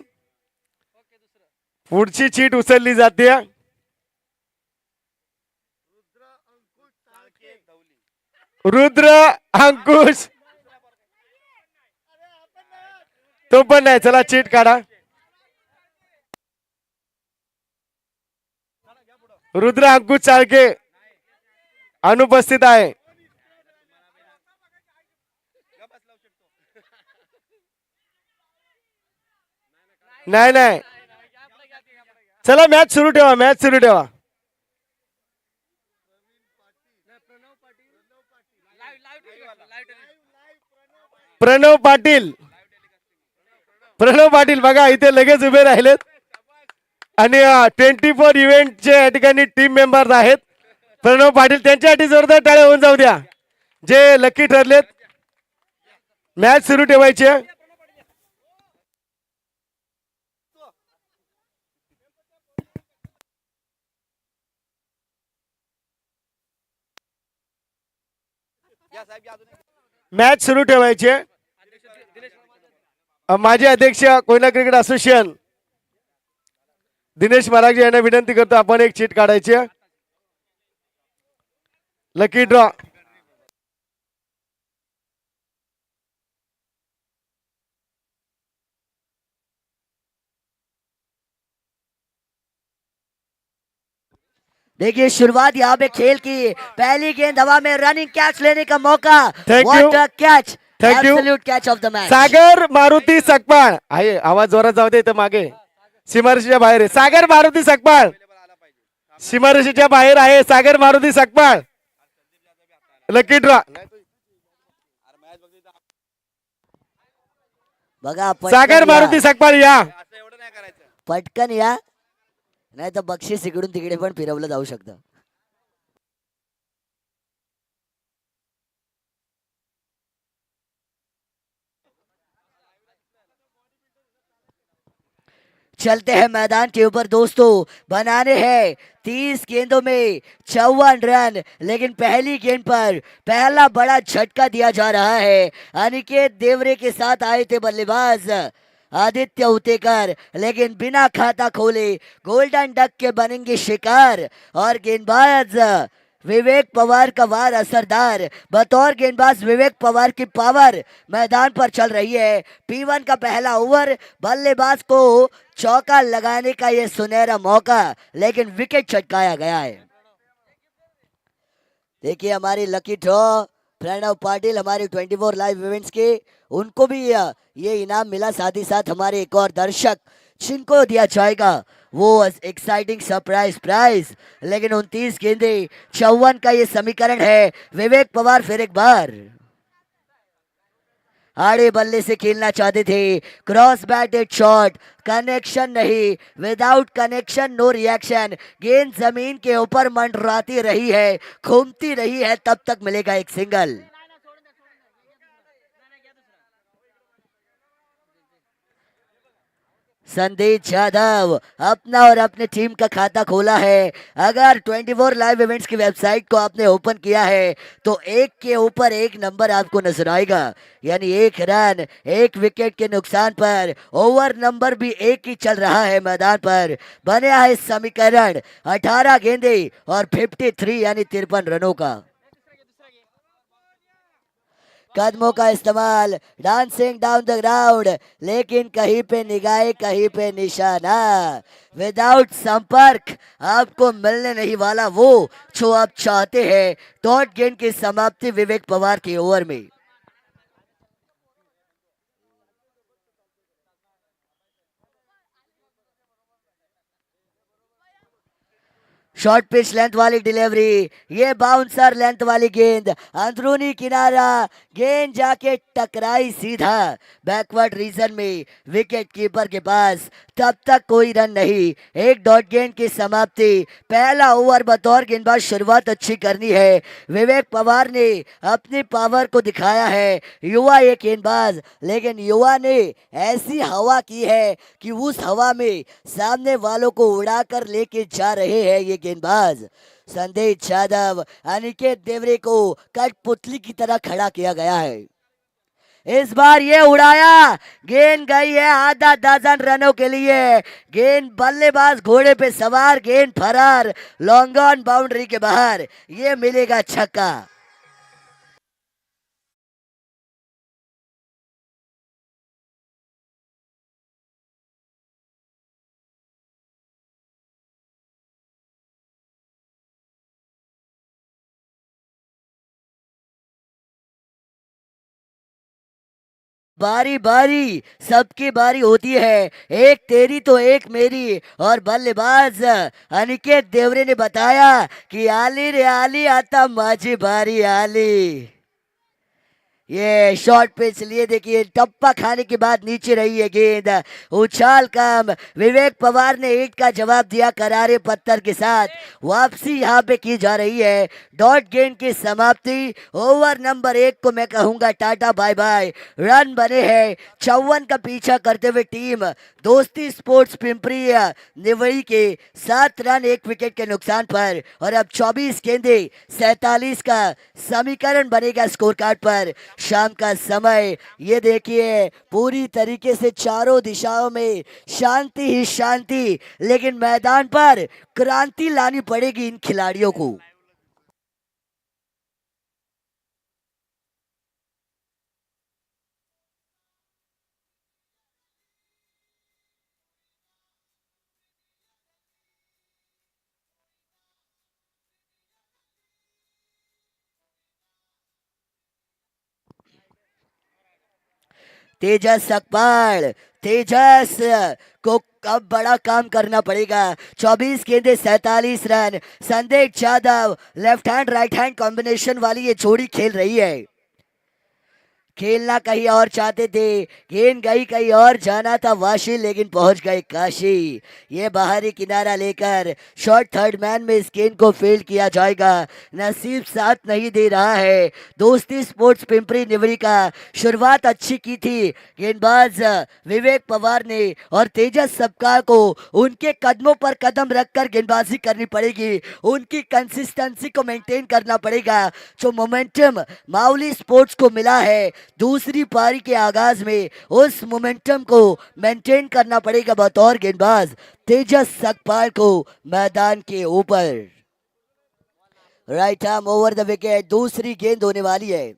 पुढची चीट उचलली जाते. रुद्र अंकुश तो पण नाही. चला चीट काढा. रुद्र अंकुश चाळके अनुपस्थित आहे. नाही नाही, चला मॅच सुरू ठेवा, मॅच सुरू ठेवा. प्रणव पाटील, प्रणव पाटील बघा इथे लगेच उभे राहिलेत आणि 24 इव्हेंटचे या ठिकाणी टीम मेंबर्स आहेत. प्रणव पाटील त्यांच्यासाठी जोरदार टाळ्या होऊन जाऊ द्या जे लकी ठरलेत. मॅच सुरू ठेवायची आहे. मॅच सुरू ठेवायची आहे. माजी अध्यक्ष कोयना क्रिकेट असोसिएशन दिनेश महाराज यांना विनंती करतो आपण एक चीट काढायची आहे. Lucky draw. देखिए शुरुआत यहाँ पे खेल की पहली गेंद हवा में रनिंग कैच लेने का मौका. Thank you. What a catch. Thank you. Absolute catch of the match. सागर मारुती सकपाळ आहे. आवाज जोरात जाऊ दे इथं मागे. सीमारेषेच्या बाहेर आहे सागर मारुती सकपाळ. सीमारेषेच्या बाहेर आहे सागर मारुती सकपाळ. Lucky draw. बघा सागर मारुती सकपाळ या. पटकन या, नाही तर बक्षीस इकडून तिकडे पण फिरवलं जाऊ शकतं. चलते हैं मैदान के ऊपर दोस्तों. बनाने हैं 30 गेंदों में 54 रन, लेकिन पहली गेंद पर पहला बड़ा झटका दिया जा रहा है. अनिकेत देवरे के साथ आए थे बल्लेबाज आदित्य उतेकर, लेकिन बिना खाता खोले गोल्डन डक के बनेंगे शिकार. और गेंदबाज विवेक पवार का वार असरदार. बतौर गेंदबाज विवेक पवार की पावर मैदान पर चल रही है. P1 का पहला ओवर, बल्लेबाज को चौका लगाने का ये सुनहरा मौका, लेकिन विकेट चटकाया गया है. देखिए हमारी लकी ड्रॉ प्रणव पाटिल हमारे 24 लाइव इवेंट्स के, उनको भी ये इनाम मिला. साथ ही साथ हमारे एक और दर्शक जिनको दिया जाएगा वो एक्साइटिंग सरप्राइज प्राइज. लेकिन 29 गेंदे 54 का ये समीकरण है. विवेक पवार फिर एक बार आड़े बल्ले से खेलना चाहते थे. क्रॉस बैटेड शॉट, कनेक्शन नहीं. Without connection no reaction. गेंद जमीन के ऊपर मंडराती रही है, घूमती रही है, तब तक मिलेगा एक सिंगल. संदीप यादव अपना और अपने टीम का खाता खोला है. अगर 24 लाइव इवेंट्स की वेबसाइट को आपने ओपन किया है तो एक के ऊपर एक नंबर आपको नजर आएगा. यानी 1 रन 1 विकेट के नुकसान पर ओवर नंबर भी 1 ही चल रहा है मैदान पर. बना है समीकरण 18 गेंदे और 53 यानी 53 रनों का. कदमों का इस्तेमाल, डांसिंग डाउन द ग्राउंड, लेकिन कहीं पे निगाहें कहीं पे निशाना. विदाउट संपर्क आपको मिलने नहीं वाला वो जो आप चाहते हैं. डॉट गेंद की समाप्ति विवेक पवार के ओवर में. शॉर्ट पिच लेंथ वाली डिलीवरी, ये बाउंसर लेंथ वाली गेंद, अंदरूनी किनारा, गेंद जाके टकराई सीधा बैकवर्ड रीजन में विकेट कीपर के पास. तब तक कोई रन नहीं. एक डॉट गेंद की समाप्ति. पहला ओवर बतौर गेंदबाज शुरुआत अच्छी करनी है. विवेक पवार ने अपनी पावर को दिखाया है. युवा एक गेंदबाज, लेकिन युवा ने ऐसी हवा की है कि उस हवा में सामने वालों को उड़ाकर लेके जा रहे हैं ये गेंदबाज. संदीप यादव, अनिकेत देवरे को कठपुतली की तरह खड़ा किया गया है. इस बार ये उड़ाया, गेंद गई है आधा दर्जन रनों के लिए. गेंद बल्लेबाज घोड़े पे सवार, गेंद फरार, लॉन्ग ऑन बाउंड्री के बाहर. ये मिलेगा छक्का. बारी बारी सबकी बारी होती है, एक तेरी तो एक मेरी। और बल्लेबाज अनिकेत देवरे ने बताया कि आली रे आली आता माझी बारी आली। ये शॉर्ट पिच लिए, देखिए टप्पा खाने के बाद नीचे रही है गेंद, उछाल कम। विवेक पवार ने ईंट का जवाब दिया करारे पत्थर के साथ। वापसी यहाँ पे की जा रही है, डॉट गेंद की समाप्ति। ओवर नंबर 1 को मैं कहूंगा टाटा बाय बाय। रन बने हैं 54 का पीछा करते हुए टीम दोस्ती स्पोर्ट्स पिंपरी निवड़ी के 7 रन 1 विकेट के नुकसान पर। और अब 24 गेंदे 47 का समीकरण बनेगा स्कोर कार्ड पर। शाम का समय, ये देखिए पूरी तरीके से चारों दिशाओं में शांति ही शांति, लेकिन मैदान पर क्रांति लानी पड़ेगी इन खिलाड़ियों को। तेजस सकपाल, तेजस को अब बड़ा काम करना पड़ेगा। 24 गेंदे 47 रन। संदेश Yadav left hand right hand combination वाली ये जोड़ी खेल रही है। खेलना कहीं और चाहते थे, गेंद गई कहीं और, जाना था वाशी लेकिन पहुंच गए काशी। ये बाहरी किनारा लेकर शॉर्ट थर्ड मैन में इस गेंद को फील्ड किया जाएगा। नसीब साथ नहीं दे रहा है। दोस्ती स्पोर्ट्स पिंपरी निवड़ी का शुरुआत अच्छी की थी गेंदबाज विवेक पवार ने, और तेजस सबका को उनके कदमों पर कदम रखकर गेंदबाजी करनी पड़ेगी। उनकी कंसिस्टेंसी को मेंटेन करना पड़ेगा। जो मोमेंटम माउली स्पोर्ट्स को मिला है दूसरी पारी के आगाज में, उस मोमेंटम को मेंटेन करना पड़ेगा बतौर गेंदबाज तेजस सकपाल को मैदान के ऊपर। Right arm over the wicket, दूसरी गेंद होने वाली है।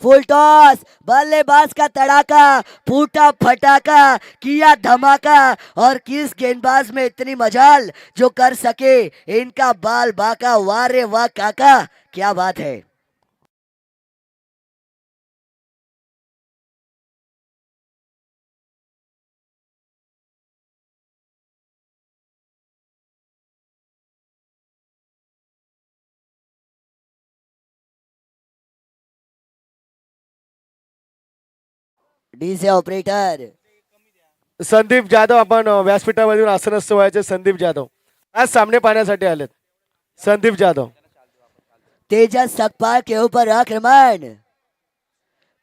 फुल टॉस, बल्लेबाज का तड़ाका, फूटा फटाका, किया धमाका। और किस गेंदबाज में इतनी मजाल जो कर सके इनका बाल बाका। वाह रे वाह काका, क्या बात है। डीजे ऑपरेटर संदीप जाधव आपण व्यासपीठामधून आसनस्थ व्हायचे संदीप जाधव आज सामने पाहण्यासाठी आलेत। संदीप जाधव, तेजस सकपाल के ऊपर आक्रमण,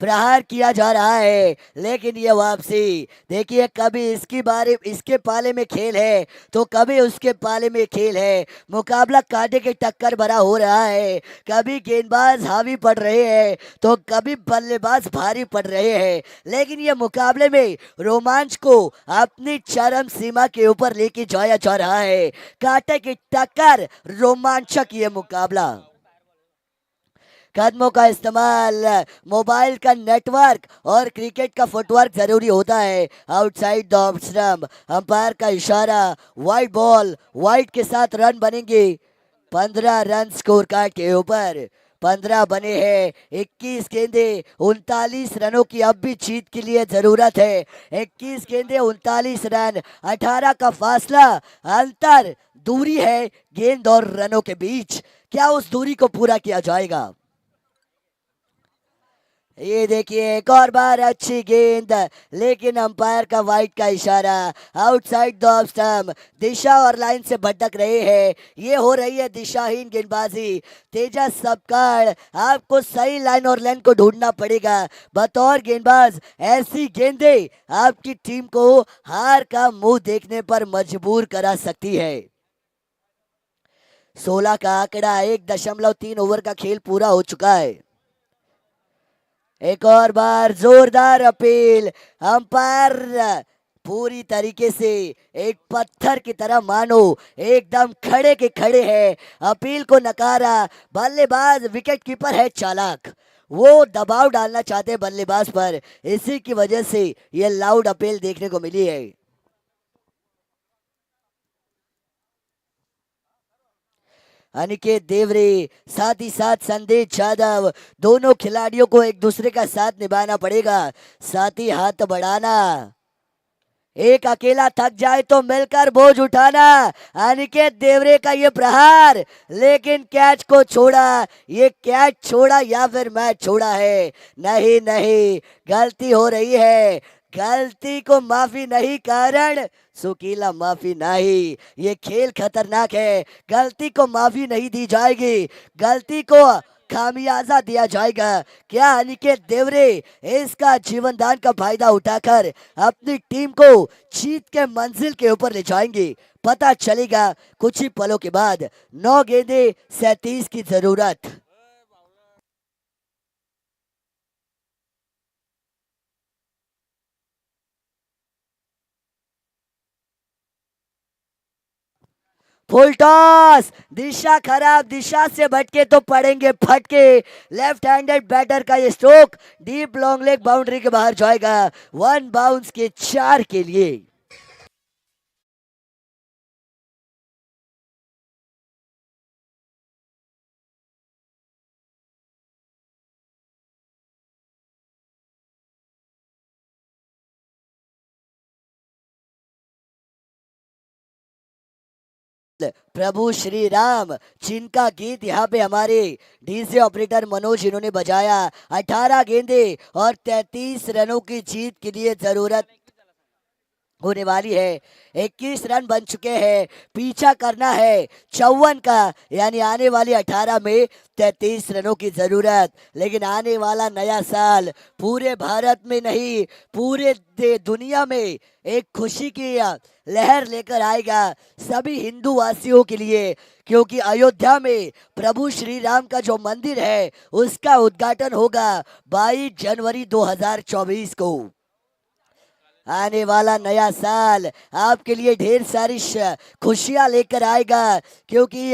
प्रहार किया जा रहा है, लेकिन ये वापसी देखिए, कभी इसकी बारी इसके पाले में खेल है तो कभी उसके पाले में खेल है। मुकाबला कांटे के टक्कर भरा हो रहा है। कभी गेंदबाज हावी पड़ रहे हैं तो कभी बल्लेबाज भारी पड़ रहे हैं, लेकिन ये मुकाबले में रोमांच को अपनी चरम सीमा के ऊपर लेके जाया जा रहा है। कांटे की टक्कर, रोमांचक ये मुकाबला। कदमों का इस्तेमाल, मोबाइल का नेटवर्क और क्रिकेट का फुटवर्क जरूरी होता है। Outside the off stump, umpire का इशारा, वाइड बॉल, वाइड के साथ रन बनेंगे। 15 रन स्कोर कार्ड के ऊपर, 15 बने हैं। 21 गेंदे 39 रनों की अब भी जीत के लिए जरूरत है। 21 गेंदे 39 रन, 18 का फासला, अंतर दूरी है गेंद और रनों के बीच। क्या उस दूरी को पूरा किया जाएगा? ये देखिए एक और बार अच्छी गेंद, लेकिन अंपायर का वाइड का इशारा। आउटसाइड द ऑफ स्टंप, दिशा और लाइन से भटक रहे हैं। ये हो रही है दिशाहीन गेंदबाजी। तेजस सबकाड़, आपको सही लाइन और लेन को ढूंढना पड़ेगा बतौर गेंदबाज। ऐसी गेंदें आपकी टीम को हार का मुंह देखने पर मजबूर करा सकती है। 16 का आंकड़ा, 1.3 ओवर का खेल पूरा हो चुका है। एक और बार जोरदार अपील। अंपायर पूरी तरीके से एक पत्थर की तरह मानो एकदम खड़े के खड़े हैं। अपील को नकारा। बल्लेबाज विकेट कीपर है चालाक, वो दबाव डालना चाहते हैं बल्लेबाज पर, इसी की वजह से ये लाउड अपील देखने को मिली है। अनिकेत देवरे साथ ही साथ संदेश यादव, दोनों खिलाड़ियों को एक दूसरे का साथ निभाना पड़ेगा, साथ ही हाथ बढ़ाना। एक अकेला थक जाए तो मिलकर बोझ उठाना। अनिकेत देवरे का ये प्रहार, लेकिन कैच को छोड़ा। ये कैच छोड़ा या फिर मैच छोड़ा है? नहीं नहीं, गलती हो रही है। गलती को माफी नहीं, कारण सुकीला माफी नहीं। ये खेल खतरनाक है, गलती को माफी नहीं दी जाएगी, गलती को खामियाजा दिया जाएगा। क्या अनिकेत देवरे इसका जीवन दान का फायदा उठाकर अपनी टीम को जीत के मंजिल के ऊपर ले जाएंगे? पता चलेगा कुछ ही पलों के बाद। 9 गेंदे 37 की जरूरत। फुल टॉस, दिशा खराब, दिशा से भटके तो पड़ेंगे फटके। लेफ्ट हैंडेड बैटर का ये stroke deep long leg boundary के बाहर जाएगा। 1 बाउंस के 4 के लिए। प्रभु श्री राम, जिनका गीत यहाँ पे हमारे डीजे ऑपरेटर मनोज इन्होंने बजाया। 18 गेंदे और 33 रनों की जीत के लिए जरूरत होने वाली है। 21 रन बन चुके हैं, पीछा करना है 54 का, यानी आने वाली 18 में 33 रनों की जरूरत। लेकिन आने वाला नया साल पूरे भारत में नहीं, पूरे दुनिया में एक खुशी की लहर लेकर आएगा सभी हिंदू वासियों के लिए, क्योंकि अयोध्या में प्रभु श्री राम का जो मंदिर है उसका उद्घाटन होगा 22 जनवरी 2024 को। आने वाला नया साल आपके लिए ढेर सारी खुशियां लेकर आएगा, क्योंकि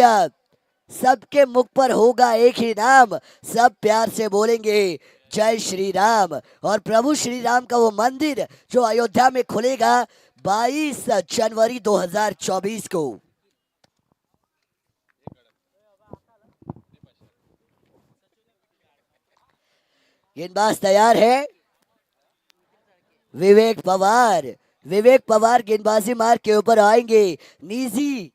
सबके मुख पर होगा एक ही नाम। सब प्यार से बोलेंगे जय श्री राम। और प्रभु श्री राम का वो मंदिर जो अयोध्या में खुलेगा 22 जनवरी 2024 को। गेंदबाज तैयार है विवेक पवार। विवेक पवार गेंदबाजी मार के ऊपर आएंगे। निजी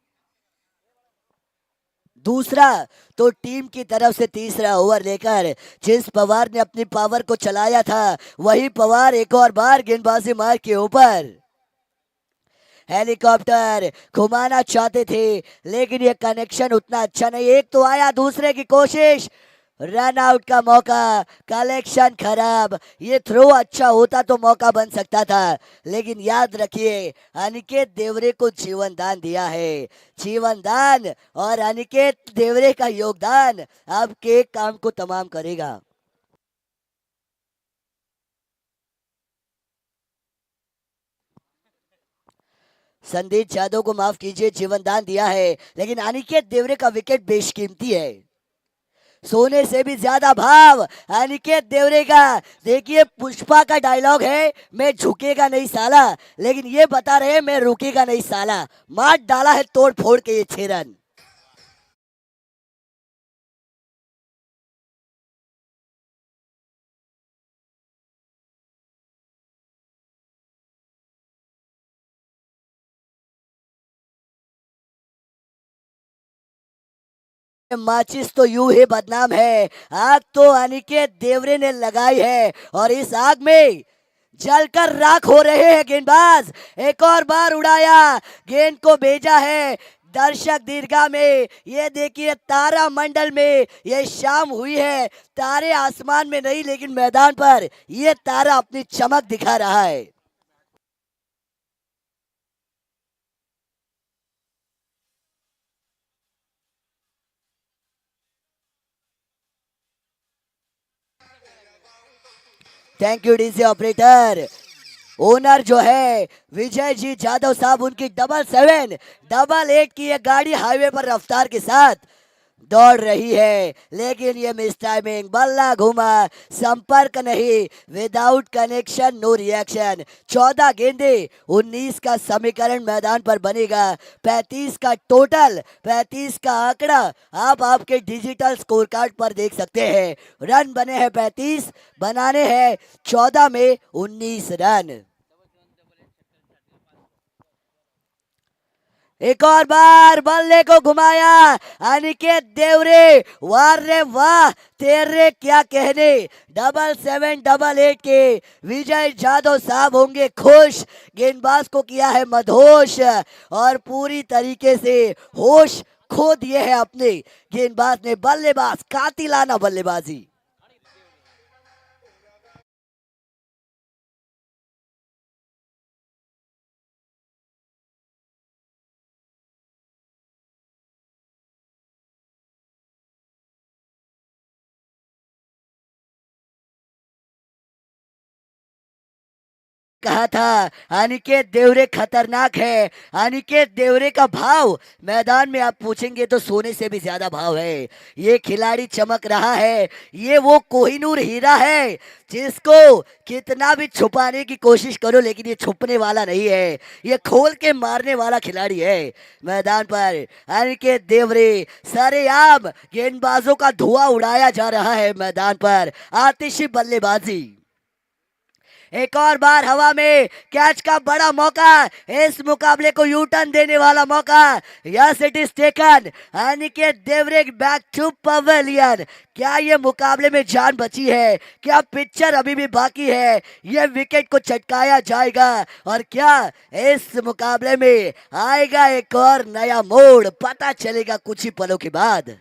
दूसरा तो टीम की तरफ से तीसरा ओवर लेकर जिस पवार ने अपनी पावर को चलाया था वही पवार एक और बार गेंदबाजी मार के ऊपर। हेलीकॉप्टर घुमाना चाहते थे लेकिन ये कनेक्शन उतना अच्छा नहीं। एक तो आया, दूसरे की कोशिश, रन आउट का मौका, कलेक्शन खराब। ये थ्रो अच्छा होता तो मौका बन सकता था, लेकिन याद रखिए अनिकेत देवरे को जीवन दान दिया है। जीवन दान और अनिकेत देवरे का योगदान आपके काम को तमाम करेगा। संदीप यादव को माफ कीजिए, जीवन दान दिया है, लेकिन अनिकेत देवरे का विकेट बेशकीमती है। सोने से भी ज्यादा भाव अनिकेत देवरे का। देखिए पुष्पा का डायलॉग है, मैं झुकेगा नहीं साला, लेकिन ये बता रहे मैं रुकेगा नहीं साला। मार डाला है तोड़ फोड़ के ये 6 रन। माचिस तो यूं ही बदनाम है, आग तो अनिकेत देवरे ने लगाई है और इस आग में जलकर राख हो रहे हैं गेंदबाज। एक और बार उड़ाया, गेंद को भेजा है दर्शक दीर्घा में। ये देखिए तारा मंडल में ये शाम हुई है, तारे आसमान में नहीं लेकिन मैदान पर ये तारा अपनी चमक दिखा रहा है। Thank you DC operator. Owner जो है विजय जी जादव साहब, उनकी 777 की ये गाड़ी हाईवे पर रफ्तार के साथ दौड़ रही है, लेकिन ये मिस टाइमिंग, बल्ला घूमा, संपर्क नहीं, विदाउट कनेक्शन नो रिएक्शन। 14 गेंदे, 19 का समीकरण मैदान पर बनेगा, 35 का टोटल, 35 का आंकड़ा आप आपके डिजिटल स्कोर कार्ड पर देख सकते हैं। रन बने हैं 35, बनाने हैं 14 में 19 रन। एक और बार बल्ले को घुमाया, अनिकेत देवरे, वाह रे वाह, तेरे क्या कहने। 7788 के विजय जाधव साहब होंगे खुश, गेंदबाज को किया है मदहोश और पूरी तरीके से होश खो दिए है अपने गेंदबाज ने। बल्लेबाज कातिलाना बल्लेबाजी। कहा था अनिकेत देवरे खतरनाक है। अनिकेत देवरे का भाव मैदान में आप पूछेंगे तो सोने से भी ज्यादा भाव है। ये खिलाड़ी चमक रहा है, ये वो कोहिनूर हीरा है जिसको कितना भी छुपाने की कोशिश करो लेकिन ये छुपने वाला नहीं है, ये खोल के मारने वाला खिलाड़ी है। मैदान पर अनिकेत देवरे सरेआम गेंदबाजों का धुआं उड़ाया जा रहा है मैदान पर, आतिशी बल्लेबाजी। एक और बार हवा में कैच का बड़ा मौका, इस मुकाबले को यू टर्न देने वाला मौका। Yes it is taken, Aniket देवरे बैक टू पवेलियन। क्या ये मुकाबले में जान बची है? क्या पिक्चर अभी भी बाकी है? ये विकेट को चटकाया जाएगा और क्या इस मुकाबले में आएगा एक और नया मोड़? पता चलेगा कुछ ही पलों के बाद।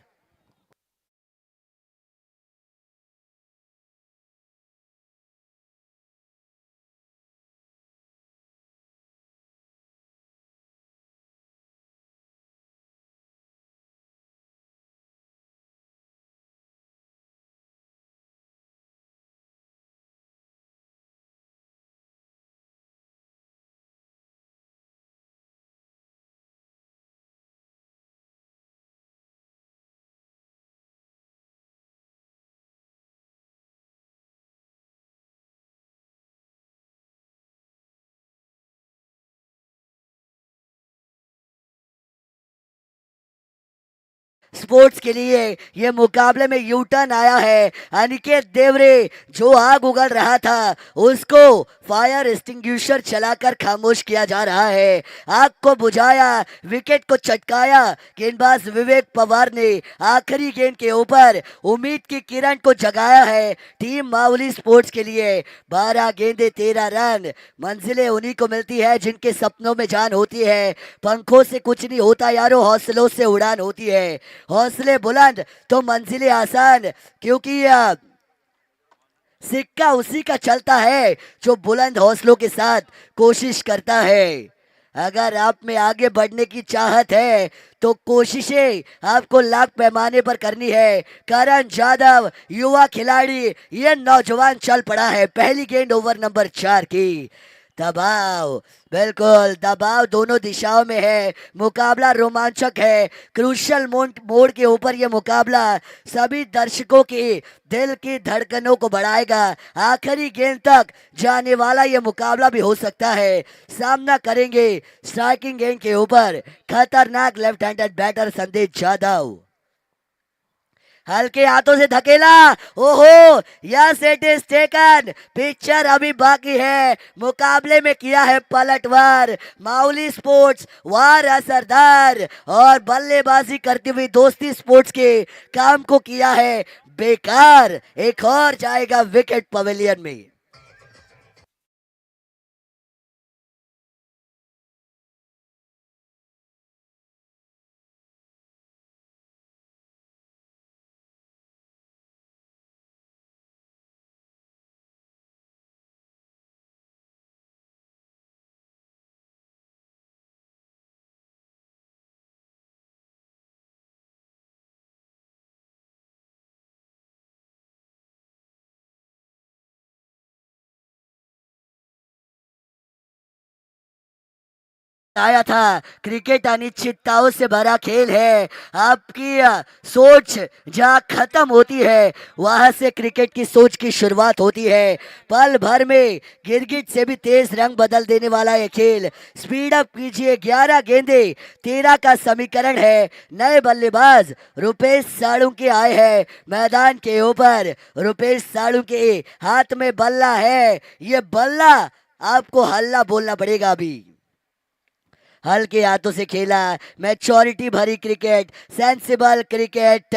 स्पोर्ट्स के लिए ये मुकाबले में यू टर्न आया है। अनिकेत देवरे जो आग उगल रहा था उसको फायर एक्सटिंग्विशर चलाकर खामोश किया जा रहा है। आग को बुझाया, विकेट को चटकाया गेंदबाज विवेक पवार ने। आखिरी गेंद के ऊपर उम्मीद की किरण को जगाया है टीम मावली स्पोर्ट्स के लिए। 12 गेंदे 13 रन। मंजिलें उन्हीं को मिलती है जिनके सपनों में जान होती है। पंखों से कुछ नहीं होता यारो, हौसलों से उड़ान होती है। हौसले बुलंद तो मंजिलें आसान, क्योंकि सिक्का उसी का चलता है जो बुलंद हौसलों के साथ कोशिश करता है। अगर आप में आगे बढ़ने की चाहत है तो कोशिशें आपको लाख पैमाने पर करनी है। करण जाधव युवा खिलाड़ी, ये नौजवान चल पड़ा है। पहली गेंद ओवर नंबर 4 की। दबाव, बिल्कुल दबाव दोनों दिशाओं में है। मुकाबला रोमांचक है। क्रूशल मोड़ के ऊपर यह मुकाबला सभी दर्शकों की दिल की धड़कनों को बढ़ाएगा। आखिरी गेंद तक जाने वाला यह मुकाबला भी हो सकता है। सामना करेंगे स्ट्राइकिंग गेंद के ऊपर खतरनाक लेफ्ट हैंडेड बैटर संदेश जाधव। हल्के हाथों से धकेला, ओहो, yes it is taken. Picture अभी बाकी है। मुकाबले में किया है पलटवार माउली स्पोर्ट्स, वार असरदार और बल्लेबाजी करती हुई दोस्ती स्पोर्ट्स के काम को किया है बेकार। एक और जाएगा विकेट पवेलियन में। आया था। क्रिकेट अनिश्चितताओं से भरा खेल है। आपकी सोच जहाँ खत्म होती है वहां से क्रिकेट की सोच की शुरुआत होती है। पल भर में गिरगिट से भी तेज रंग बदल देने वाला ये खेल। स्पीड अप कीजिए। 11 गेंदे 13 का समीकरण है। नए बल्लेबाज रुपेश साळुंके आए हैं मैदान के ऊपर। रुपेश साळुंके हाथ में बल्ला है। ये बल्ला आपको हल्ला बोलना पड़ेगा अभी। हल्के हाथों से खेला। मैच्योरिटी भरी क्रिकेट, सेंसिबल क्रिकेट,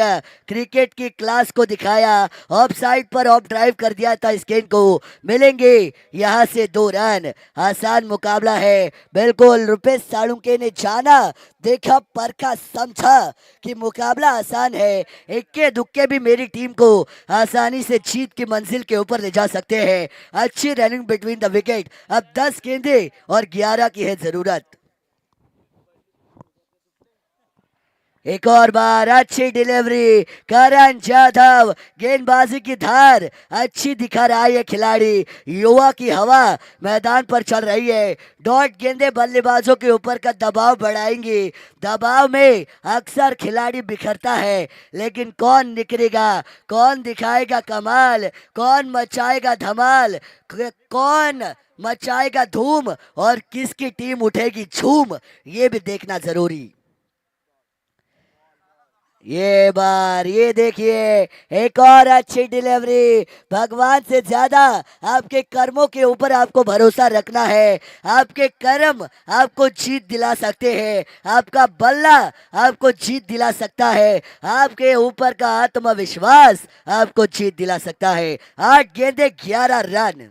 क्रिकेट की क्लास को दिखाया। ऑफ साइड पर ऑफ ड्राइव कर दिया था इस गेंद को। मिलेंगे यहां से 2 रन। आसान मुकाबला है बिल्कुल। रुपेश साळुंके ने जाना, देखा, परखा, समझा कि मुकाबला आसान है। इक्के दुक्के भी मेरी टीम को आसानी से जीत की मंजिल के ऊपर ले जा सकते हैं। अच्छी रनिंग बिटवीन द विकेट। अब 10 गेंदे और 11 की है जरूरत। एक और बार अच्छी डिलीवरी। करण जाधव गेंदबाजी की धार अच्छी दिखा रहा है ये खिलाड़ी। युवा की हवा मैदान पर चल रही है। डॉट गेंदे बल्लेबाजों के ऊपर का दबाव बढ़ाएंगी। दबाव में अक्सर खिलाड़ी बिखरता है, लेकिन कौन निकलेगा, कौन दिखाएगा कमाल, कौन मचाएगा धमाल, कौन मचाएगा धूम और किसकी टीम उठेगी झूम, ये भी देखना जरूरी। ये बार ये देखिए एक और अच्छी डिलीवरी। भगवान से ज्यादा आपके कर्मों के ऊपर आपको भरोसा रखना है। आपके कर्म आपको जीत दिला सकते हैं। आपका बल्ला आपको जीत दिला सकता है। आपके ऊपर का आत्मविश्वास आपको जीत दिला सकता है। 8 गेंदे 11 रन।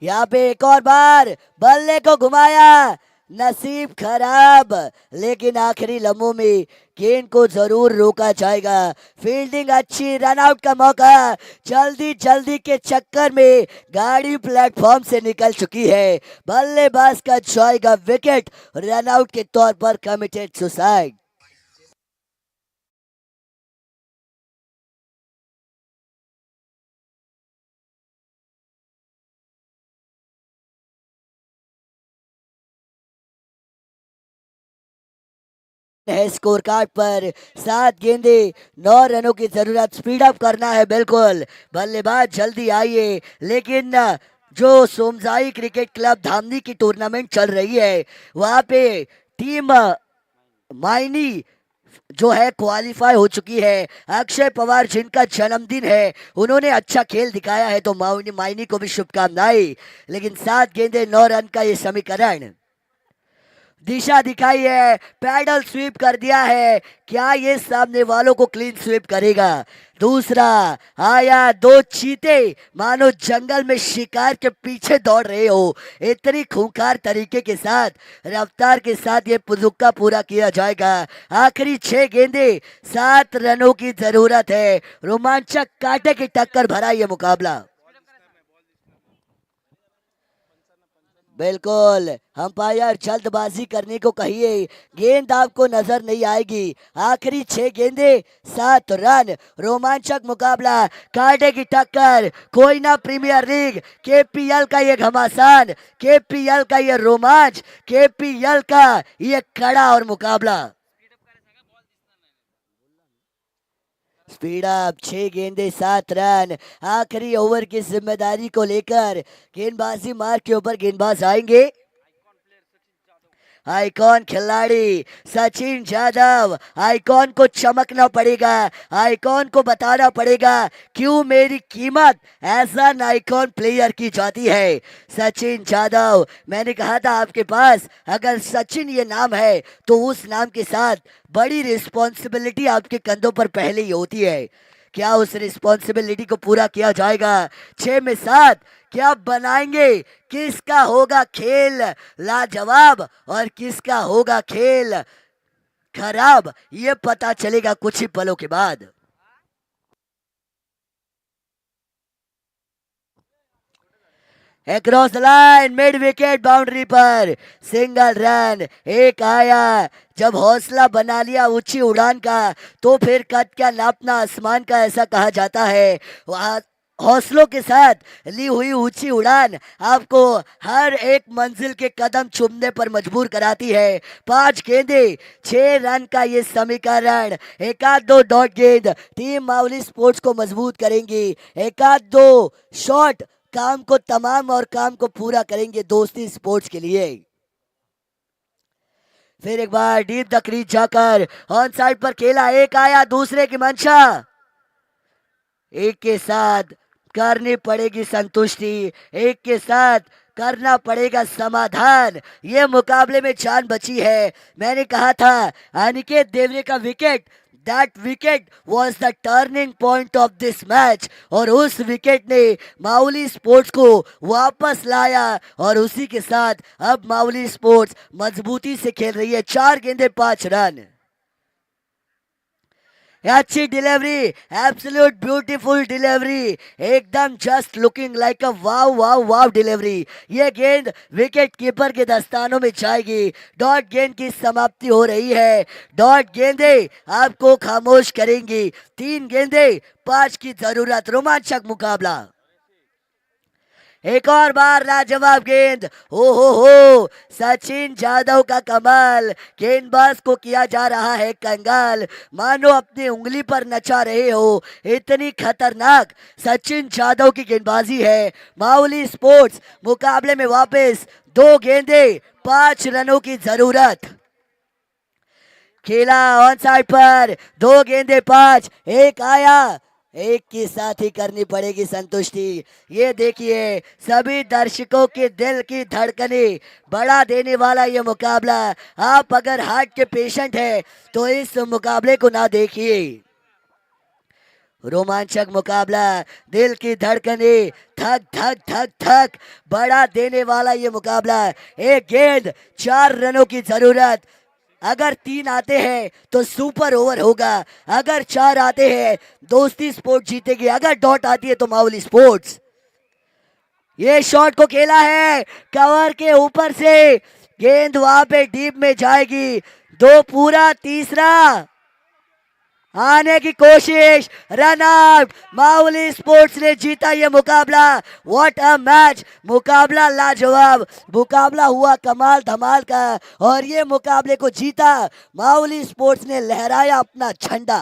यहाँ पे एक और बार बल्ले को घुमाया। नसीब खराब, लेकिन आखिरी लम्हों में गेंद को जरूर रोका जाएगा। फील्डिंग अच्छी, रन आउट का मौका। जल्दी जल्दी के चक्कर में गाड़ी प्लेटफॉर्म से निकल चुकी है। बल्लेबाज का जाएगा विकेट। रन आउट के तौर पर कमिटेड सुसाइड। है स्कोर कार्ड पर 7 गेंदे 9 रनों की जरूरत। स्पीड अप करना है बिल्कुल। बल्लेबाज जल्दी आइए। लेकिन जो सोमजाई क्रिकेट क्लब धामनी की टूर्नामेंट चल रही है वहां पे टीम मायनी जो है क्वालिफाई हो चुकी है। अक्षय पवार जिनका जन्मदिन है उन्होंने अच्छा खेल दिखाया है, तो मायनी को भी शुभकामनाएं। लेकिन 7 गेंदे 9 रन का ये समीकरण। दिशा दिखाई है, पैडल स्वीप कर दिया है। क्या ये सामने वालों को क्लीन स्वीप करेगा? दूसरा आया। 2 चीते मानो जंगल में शिकार के पीछे दौड़ रहे हो। इतनी खूंखार तरीके के साथ, रफ्तार के साथ ये पुजुक्का पूरा किया जाएगा। आखिरी 6 गेंदे 7 रनों की जरूरत है। रोमांचक कांटे की टक्कर भरा ये मुकाबला। बिल्कुल, अंपायर जल्दबाजी करने को कहिए। गेंद आपको नजर नहीं आएगी। आखिरी 6 गेंदे 7 रन। रोमांचक मुकाबला, कांटे की टक्कर। कोई ना प्रीमियर लीग, केपीएल का ये घमासान, केपीएल का ये रोमांच, केपीएल का ये कड़ा और मुकाबला। Speed up. 6 गेंदे 7 रन। आखिरी ओवर की जिम्मेदारी को लेकर गेंदबाजी मार्ग के ऊपर गेंदबाज आएंगे। आइकॉन खिलाड़ी सचिन यादव। आइकॉन को चमकना पड़ेगा। आइकॉन को बताना पड़ेगा क्यों मेरी कीमत एज एन आइकॉन प्लेयर की जाती है। सचिन यादव, मैंने कहा था आपके पास अगर सचिन ये नाम है तो उस नाम के साथ बड़ी रिस्पॉन्सिबिलिटी आपके कंधों पर पहले ही होती है। क्या उस रिस्पॉन्सिबिलिटी को पूरा किया जाएगा? 6 में 7 क्या बनाएंगे? किसका होगा खेल लाजवाब और किसका होगा खेल खराब, ये पता चलेगा कुछ ही पलों के बाद। Across the line, mid wicket boundary पर सिंगल रन। एक आया। जब हौसला बना लिया ऊंची उड़ान का तो फिर कद क्या नापना आसमान का, ऐसा कहा जाता है। वहाँ हौसलों के साथ ली हुई ऊंची उड़ान आपको हर एक मंजिल के कदम चूमने पर मजबूर कराती है। 5 गेंदे 6 रन का ये समीकरण। एक आध दो डॉट गेंद टीम मावली स्पोर्ट्स को मजबूत करेंगी। एक आध दो शॉट काम को तमाम और काम को पूरा करेंगे दोस्ती स्पोर्ट्स के लिए। फिर एक बार डीप द क्रीज जाकर ऑन साइड पर खेला। एक आया, दूसरे की मंशा। एक के साथ करनी पड़ेगी संतुष्टि, एक के साथ करना पड़ेगा समाधान। ये मुकाबले में जान बची है। मैंने कहा था अनिकेत देवरे का wicket, that wicket was the turning point of this match, और उस विकेट ने मावली स्पोर्ट्स को वापस लाया और उसी के साथ अब मावली स्पोर्ट्स मजबूती से खेल रही है। 4 गेंदे 5 रन। अच्छी डिलीवरी, एब्सोल्यूट ब्यूटीफुल डिलीवरी, एकदम जस्ट लुकिंग लाइक अ वाव वाव वाव डिलीवरी। ये गेंद विकेट कीपर के दस्तानों में जाएगी। डॉट गेंद की समाप्ति हो रही है। डॉट गेंदे आपको खामोश करेंगी। 3 गेंदे 5 की जरूरत। रोमांचक मुकाबला। एक और बार लाजवाब गेंद। हो सचिन यादव का कमाल। गेंदबाज को किया जा रहा है कंगाल, मानो अपनी उंगली पर नचा रहे हो। इतनी खतरनाक सचिन यादव की गेंदबाजी है। मावली स्पोर्ट्स मुकाबले में वापस। 2 गेंदे 5 रनों की जरूरत। खेला ऑन साइड पर। 2 गेंदे 5। एक आया, एक के साथ ही करनी पड़ेगी संतुष्टि। ये देखिए सभी दर्शकों के दिल की धड़कने बढ़ा देने वाला ये मुकाबला। आप अगर हार्ट के पेशेंट हैं तो इस मुकाबले को ना देखिए। रोमांचक मुकाबला, दिल की धड़कने थक थक थक थक बढ़ा देने वाला ये मुकाबला। एक गेंद 4 रनों की जरूरत। अगर 3 आते हैं तो सुपर ओवर होगा, अगर 4 आते हैं दोस्ती स्पोर्ट्स जीतेगी, अगर डॉट आती है तो मावली स्पोर्ट्स। ये शॉट को खेला है कवर के ऊपर से, गेंद वहां पे डीप में जाएगी। 2 पूरा, तीसरा आने की कोशिश, रन आउट। मावली स्पोर्ट्स ने जीता ये मुकाबला। व्हाट अ मैच, मुकाबला लाजवाब, मुकाबला हुआ कमाल धमाल का, और ये मुकाबले को जीता मावली स्पोर्ट्स ने, लहराया अपना झंडा।